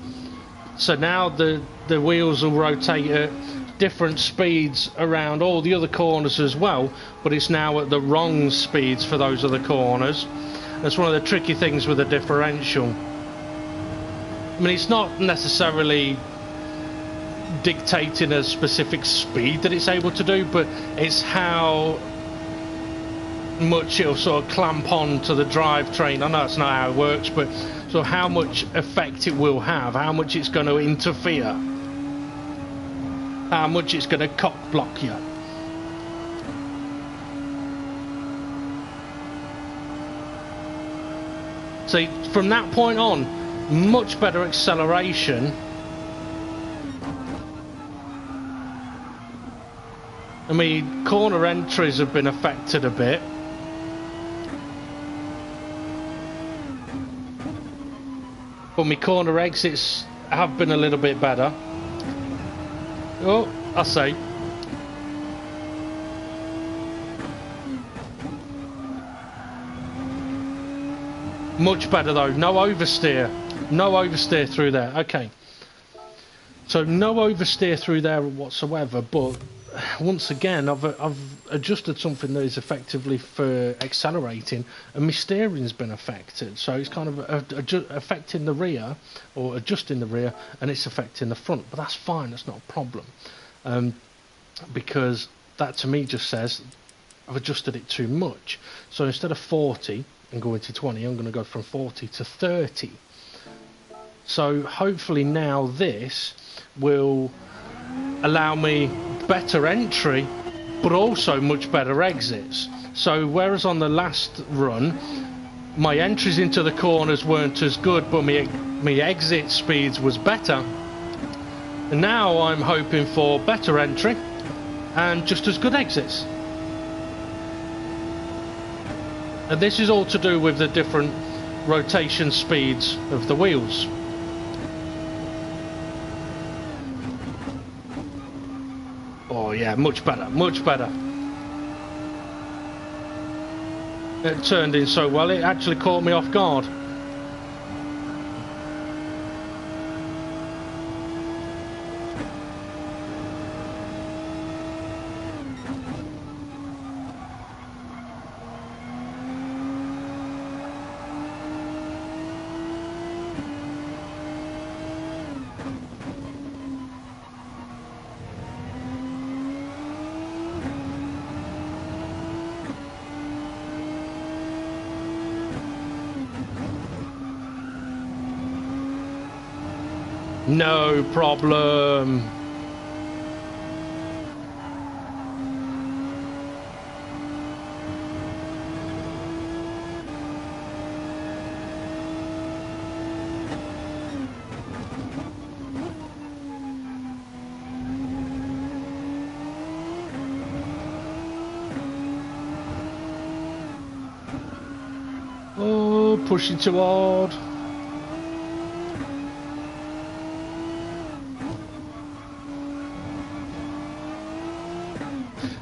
so now the wheels will rotate at different speeds around all the other corners as well, but it's now at the wrong speeds for those other corners. That's one of the tricky things with the differential. I mean, it's not necessarily dictating a specific speed that it's able to do, but it's how much it'll sort of clamp on to the drivetrain. I know that's not how it works, but so how much effect it will have, how much it's going to interfere, how much it's going to cock block you. See, from that point on, much better acceleration. I mean, corner entries have been affected a bit. But my corner exits have been a little bit better. Oh, I say. Much better though, no oversteer. No oversteer through there, okay. So no oversteer through there whatsoever, but once again I've adjusted something that is effectively for accelerating, and my steering's been affected. So it's kind of affecting the rear, or adjusting the rear, and it's affecting the front. But that's fine, that's not a problem. Because that to me just says I've adjusted it too much. So instead of 40 and going to 20, I'm going to go from 40 to 30. So hopefully now this will allow me better entry, but also much better exits. So whereas on the last run my entries into the corners weren't as good, but my exit speeds was better, and now I'm hoping for better entry and just as good exits. And this is all to do with the different rotation speeds of the wheels. Oh yeah, much better, much better. It turned in so well, it actually caught me off guard. No problem. Oh, pushing too hard.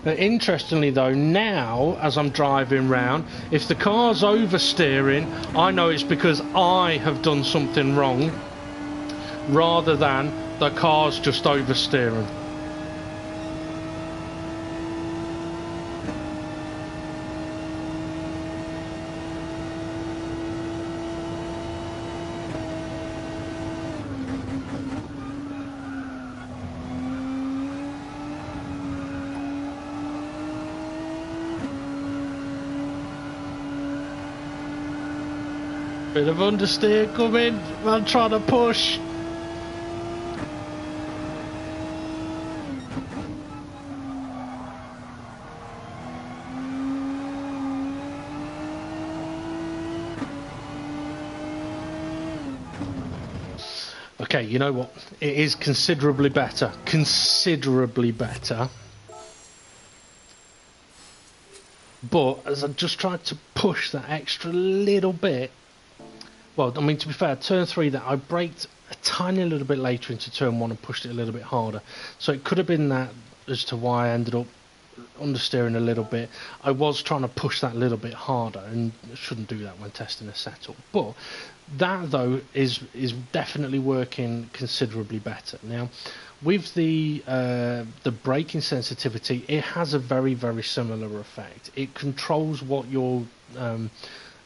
Interestingly though, now as I'm driving round, if the car's oversteering, I know it's because I have done something wrong rather than the car's just oversteering. Bit of understeer coming, I'm trying to push. Okay, you know what? It is considerably better. Considerably better. But as I just tried to push that extra little bit, well, I mean, to be fair, turn 3 that I braked a tiny little bit later into turn 1 and pushed it a little bit harder. So it could have been that as to why I ended up understeering a little bit. I was trying to push that a little bit harder, and shouldn't do that when testing a setup. But that though is definitely working considerably better. Now, with the braking sensitivity, it has a very, very similar effect. It controls what your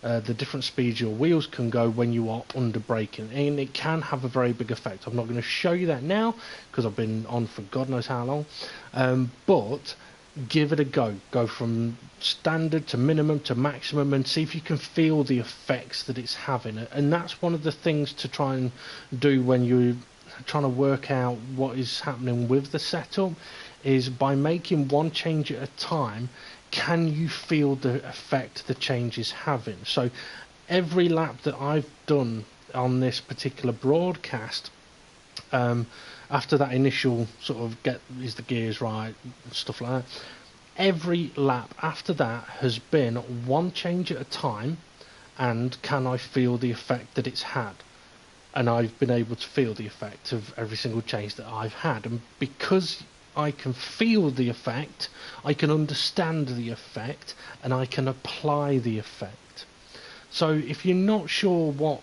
the different speeds your wheels can go when you are under braking, and it can have a very big effect. I'm not going to show you that now because I've been on for God knows how long, but give it a go. Go from standard to minimum to maximum and see if you can feel the effects that it's having. And that's one of the things to try and do when you're trying to work out what is happening with the setup, is by making one change at a time, can you feel the effect the change is having? So every lap that I've done on this particular broadcast, after that initial sort of is the gears right and stuff like that, every lap after that has been one change at a time, and can I feel the effect that it's had? And I've been able to feel the effect of every single change that I've had, and because I can feel the effect, I can understand the effect, and I can apply the effect. So if you're not sure what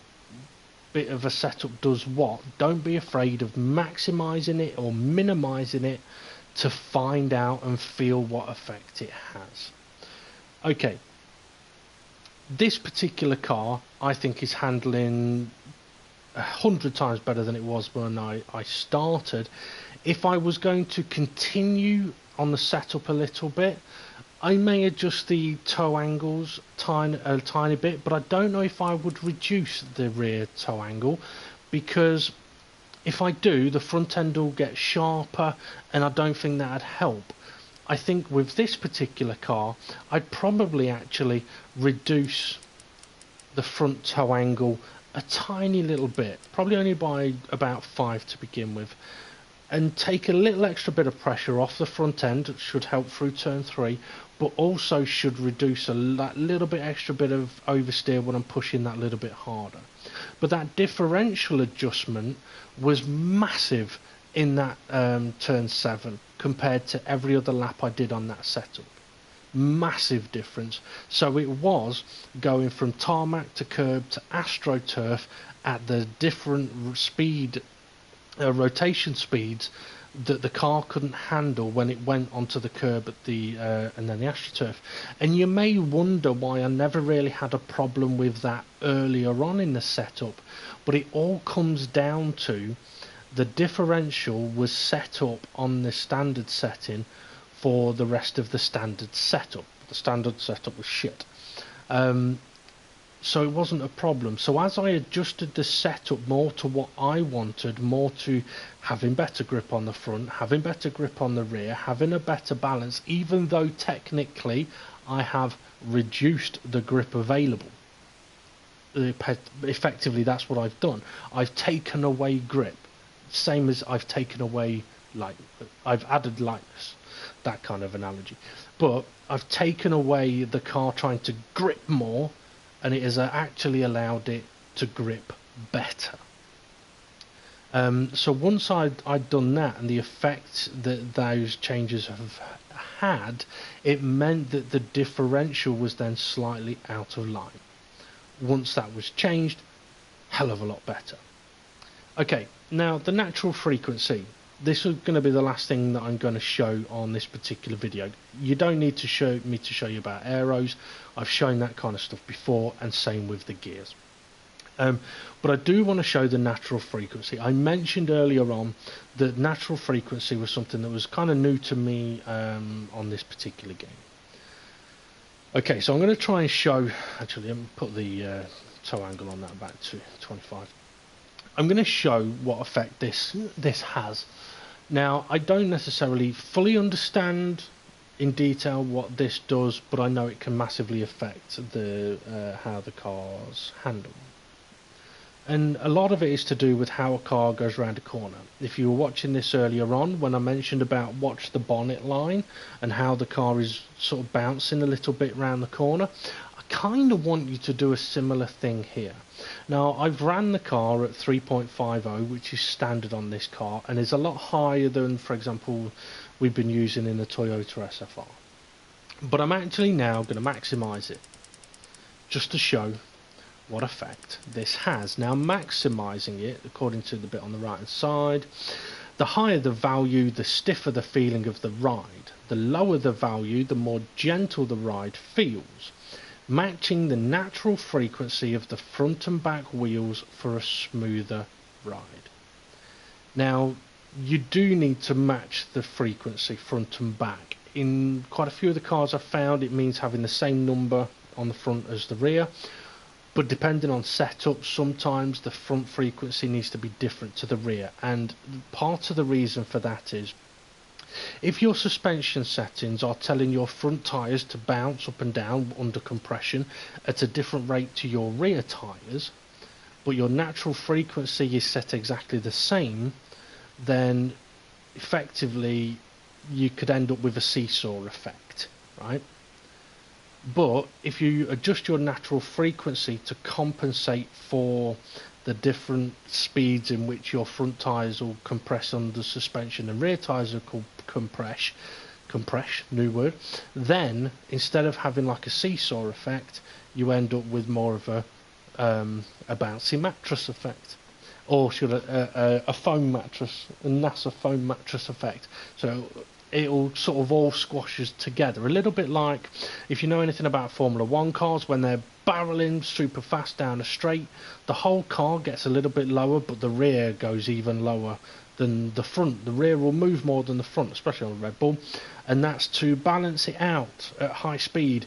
bit of a setup does what, don't be afraid of maximising it or minimising it to find out and feel what effect it has. Okay, this particular car I think is handling 100 times better than it was when I started. If I was going to continue on the setup a little bit, I may adjust the toe angles a tiny bit, but I don't know if I would reduce the rear toe angle, because if I do, the front end will get sharper, and I don't think that'd help. I think with this particular car, I'd probably actually reduce the front toe angle a tiny little bit, probably only by about 5 to begin with, and take a little extra bit of pressure off the front end. It should help through turn 3, but also should reduce that little bit extra bit of oversteer when I'm pushing that little bit harder. But that differential adjustment was massive in that turn 7 compared to every other lap I did on that setup. Massive difference. So it was going from tarmac to curb to AstroTurf at the different speed rotation speeds that the car couldn't handle when it went onto the curb at the and then the AstroTurf. And you may wonder why I never really had a problem with that earlier on in the setup, but it all comes down to the differential was set up on the standard setting for the rest of the standard setup. The standard setup was shit. So it wasn't a problem. So as I adjusted the setup more to what I wanted, more to having better grip on the front, having better grip on the rear, having a better balance, even though technically I have reduced the grip available. Effectively, that's what I've done. I've taken away grip. Same as I've taken away I've added lightness. That kind of analogy. But I've taken away the car trying to grip more, and it has actually allowed it to grip better. So once I'd done that, and the effect that those changes have had, it meant that the differential was then slightly out of line. Once that was changed, hell of a lot better. Okay, now the natural frequency. This is going to be the last thing that I'm going to show on this particular video. You don't need to show you about aeros. I've shown that kind of stuff before, and same with the gears. But I do want to show the natural frequency. I mentioned earlier on that natural frequency was something that was kind of new to me on this particular game. Okay, so I'm going to try and show. Actually, let me put the toe angle on that back to 25. I'm going to show what effect this has. Now, I don't necessarily fully understand in detail what this does, but I know it can massively affect how the cars handle. And a lot of it is to do with how a car goes around a corner. If you were watching this earlier on, when I mentioned about watch the bonnet line and how the car is sort of bouncing a little bit around the corner, I kind of want you to do a similar thing here. Now, I've ran the car at 3.50, which is standard on this car, and is a lot higher than, for example, we've been using in the Toyota SFR. But I'm actually now going to maximise it, just to show what effect this has. Now, maximising it, according to the bit on the right hand side, the higher the value, the stiffer the feeling of the ride. The lower the value, the more gentle the ride feels, matching the natural frequency of the front and back wheels for a smoother ride. Now, you do need to match the frequency front and back. In quite a few of the cars I've found, it means having the same number on the front as the rear, but depending on setup, sometimes the front frequency needs to be different to the rear, and part of the reason for that is If your suspension settings are telling your front tyres to bounce up and down under compression at a different rate to your rear tyres, but your natural frequency is set exactly the same, then effectively you could end up with a seesaw effect, right? But if you adjust your natural frequency to compensate for the different speeds in which your front tyres will compress under suspension and rear tyres will compress, new word, then instead of having like a seesaw effect, you end up with more of a bouncy mattress effect, or should a foam mattress, a NASA foam mattress effect. So it'll sort of all squashes together, a little bit like if you know anything about Formula 1 cars, when they're barreling super fast down a straight, the whole car gets a little bit lower, but the rear goes even lower than the front. The rear will move more than the front, especially on a Red Bull, and that's to balance it out at high speed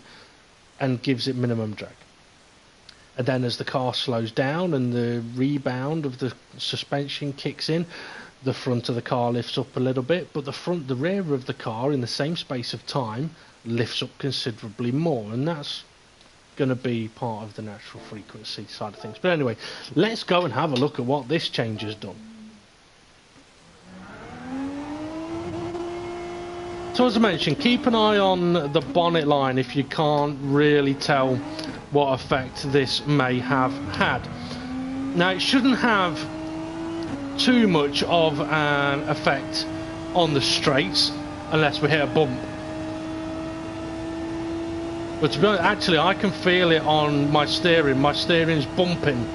and gives it minimum drag. And then as the car slows down and the rebound of the suspension kicks in, the front of the car lifts up a little bit, but the rear of the car in the same space of time lifts up considerably more, and that's going to be part of the natural frequency side of things. But anyway, let's go and have a look at what this change has done. So as I mentioned, keep an eye on the bonnet line if you can't really tell what effect this may have had. Now, it shouldn't have too much of an effect on the straights unless we hit a bump. But to be honest, actually I can feel it on my steering. My steering's bumping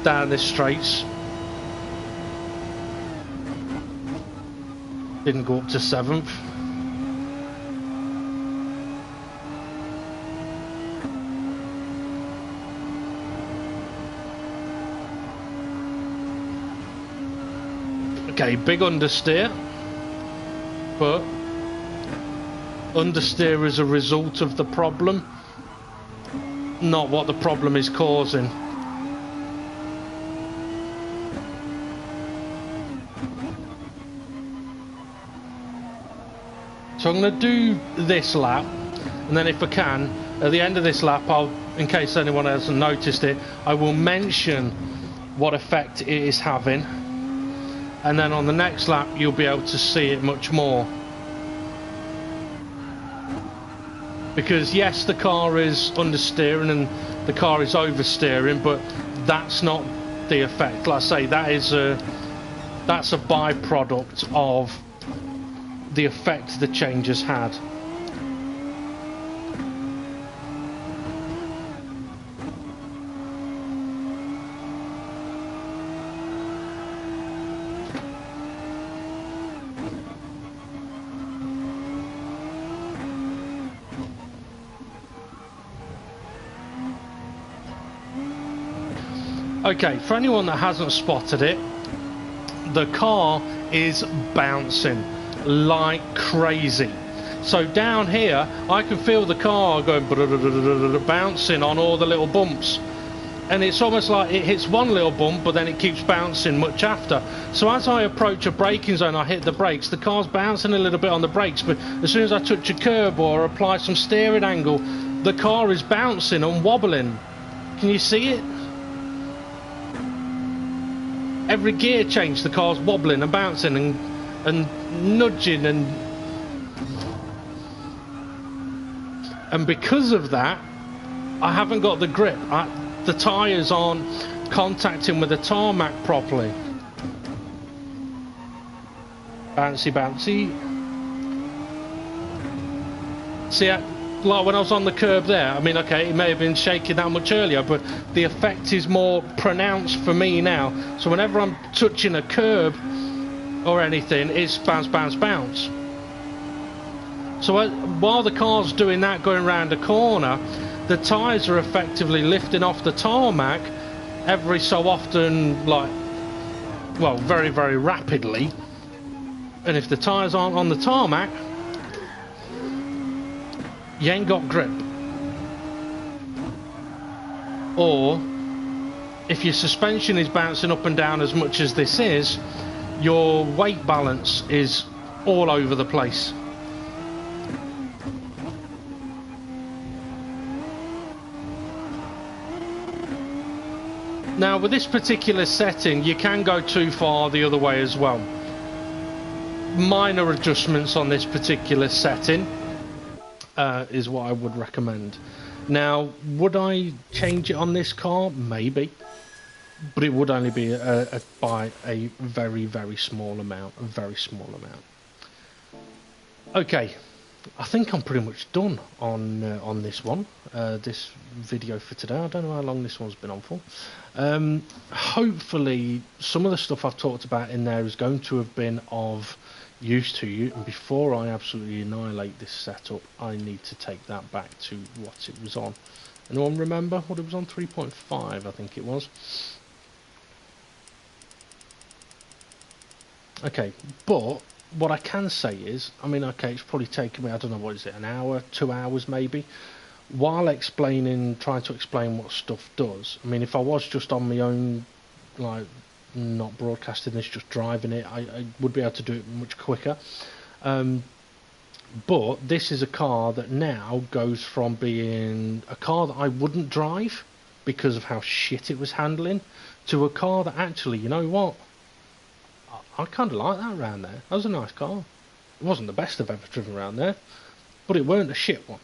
down the straights. Didn't go up to 7th. Okay, big understeer, but understeer as a result of the problem, not what the problem is causing. So I'm going to do this lap, and then if I can, at the end of this lap, in case anyone hasn't noticed it, I will mention what effect it is having. And then on the next lap you'll be able to see it much more, because yes, the car is understeering and the car is oversteering, but that's not the effect. Like I say, that's a byproduct of the effect the change has had. Okay, for anyone that hasn't spotted it, the car is bouncing like crazy. So down here, I can feel the car going bouncing on all the little bumps. And it's almost like it hits one little bump, but then it keeps bouncing much after. So as I approach a braking zone, I hit the brakes, the car's bouncing a little bit on the brakes, but as soon as I touch a curb or apply some steering angle, the car is bouncing and wobbling. Can you see it? Every gear change, the car's wobbling and bouncing and nudging, and because of that, I haven't got the grip. The tyres aren't contacting with the tarmac properly. Bouncy, bouncy. See, like when I was on the curb there, I mean, okay, it may have been shaking that much earlier, but the effect is more pronounced for me now. So whenever I'm touching a curb or anything, it's bounce, bounce, bounce. So while the car's doing that, going around a corner, the tyres are effectively lifting off the tarmac every so often, like, well, very, very rapidly. And if the tyres aren't on the tarmac, you ain't got grip. Or if your suspension is bouncing up and down as much as this is, your weight balance is all over the place. Now with this particular setting you can go too far the other way as well. Minor adjustments on this particular setting is what I would recommend. Now would I change it on this car? Maybe, but it would only be by a very, very small amount, a very small amount. Okay, I think I'm pretty much done on this one, this video for today. I don't know how long this one's been on for. Hopefully some of the stuff I've talked about in there is going to have been of use to you, and before I absolutely annihilate this setup I need to take that back to what it was on. Anyone remember what it was on? 3.5 I think it was. Okay, but what I can say is, I mean, okay, it's probably taken me, I don't know, what is it, an hour, 2 hours maybe, while trying to explain what stuff does. I mean, if I was just on my own, like, not broadcasting this, just driving it, I would be able to do it much quicker. But this is a car that now goes from being a car that I wouldn't drive because of how shit it was handling, to a car that actually, you know what, I kind of like that around there. That was a nice car. It wasn't the best I've ever driven around there, but it weren't a shit one.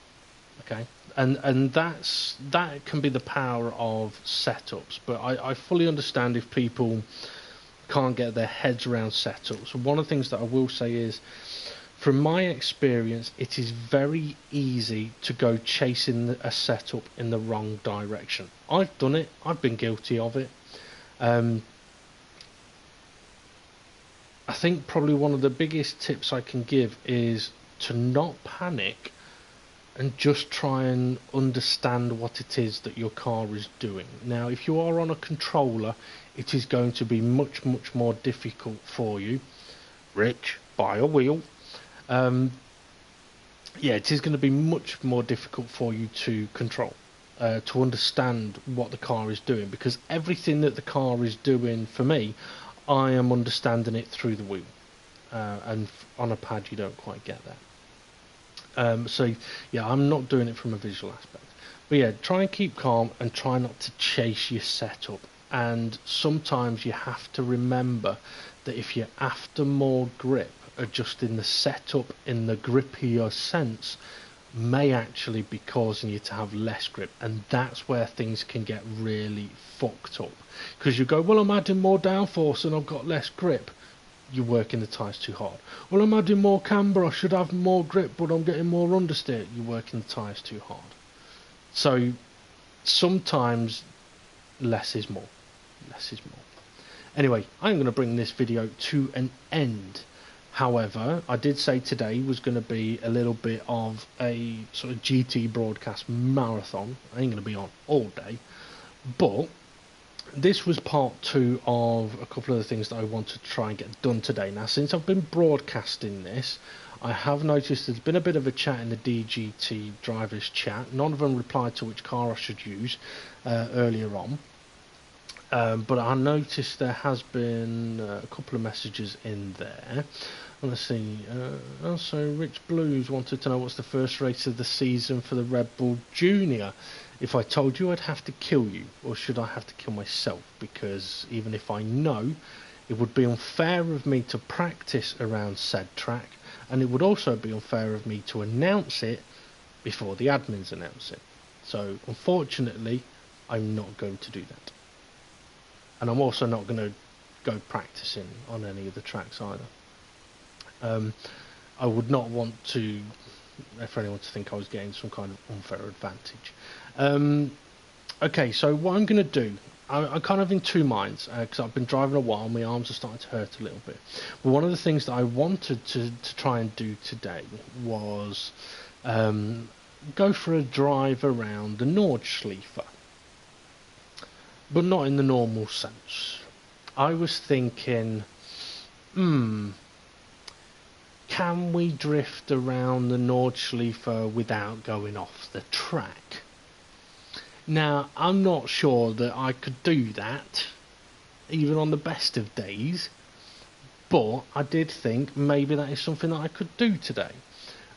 Okay, and that can be the power of setups. But I fully understand if people can't get their heads around setups. One of the things that I will say is, from my experience, it is very easy to go chasing a setup in the wrong direction. I've done it. I've been guilty of it. I think probably one of the biggest tips I can give is to not panic and just try and understand what it is that your car is doing. Now, if you are on a controller, it is going to be much, much more difficult for you. Rich, buy a wheel. Yeah, it is going to be much more difficult for you to control, to understand what the car is doing, because everything that the car is doing for me, I am understanding it through the wheel, and on a pad you don't quite get that. So yeah, I'm not doing it from a visual aspect. But yeah, try and keep calm and try not to chase your setup. And sometimes you have to remember that if you're after more grip, adjusting the setup in the grippier sense may actually be causing you to have less grip, and that's where things can get really fucked up, because you go, well, I'm adding more downforce and I've got less grip. You're working the tyres too hard. Well, I'm adding more camber, I should have more grip, but I'm getting more understeer. You're working the tyres too hard. So sometimes less is more. Less is more. Anyway, I'm going to bring this video to an end. However, I did say today was going to be a little bit of a sort of GT broadcast marathon. I ain't going to be on all day, but this was part 2 of a couple of the things that I want to try and get done today. Now, since I've been broadcasting this, I have noticed there's been a bit of a chat in the DGT drivers chat. None of them replied to which car I should use earlier on. But I noticed there has been a couple of messages in there. Let's see. Also, Rich Blues wanted to know what's the first race of the season for the Red Bull Junior. If I told you, I'd have to kill you, or should I have to kill myself? Because even if I know, it would be unfair of me to practice around said track, and it would also be unfair of me to announce it before the admins announce it. So, unfortunately, I'm not going to do that. And I'm also not going to go practicing on any of the tracks either. I would not want to, for anyone to think I was getting some kind of unfair advantage. Okay, so what I'm going to do, I'm kind of in two minds, because I've been driving a while, my arms are starting to hurt a little bit. But one of the things that I wanted to try and do today was go for a drive around the Nordschleife. But not in the normal sense. I was thinking, can we drift around the Nordschleife without going off the track? Now, I'm not sure that I could do that, even on the best of days, but I did think maybe that is something that I could do today.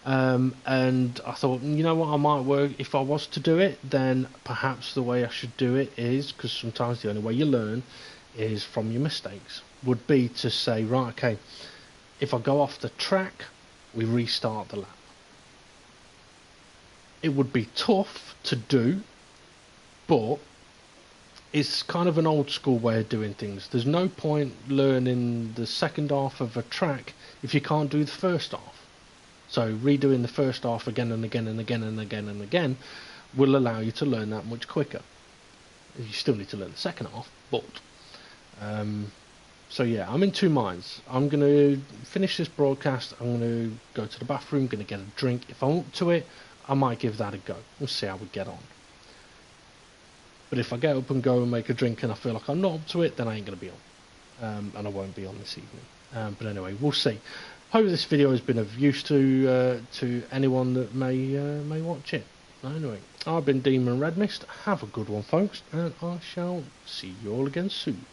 And I thought, you know what, I might work. If I was to do it, then perhaps the way I should do it is, because sometimes the only way you learn is from your mistakes, would be to say, right, okay, if I go off the track, we restart the lap. It would be tough to do, but it's kind of an old school way of doing things. There's no point learning the second half of a track if you can't do the first half. So redoing the first half again and again and again and again and again will allow you to learn that much quicker. You still need to learn the second half, but so yeah, I'm in two minds. I'm going to finish this broadcast, I'm going to go to the bathroom, going to get a drink. If I'm up to it, I might give that a go. We'll see how we get on. But if I get up and go and make a drink and I feel like I'm not up to it, then I ain't going to be on. And I won't be on this evening. But anyway, we'll see. Hope this video has been of use to anyone that may watch it. Anyway, I've been Demon Red Mist. Have a good one, folks, and I shall see you all again soon.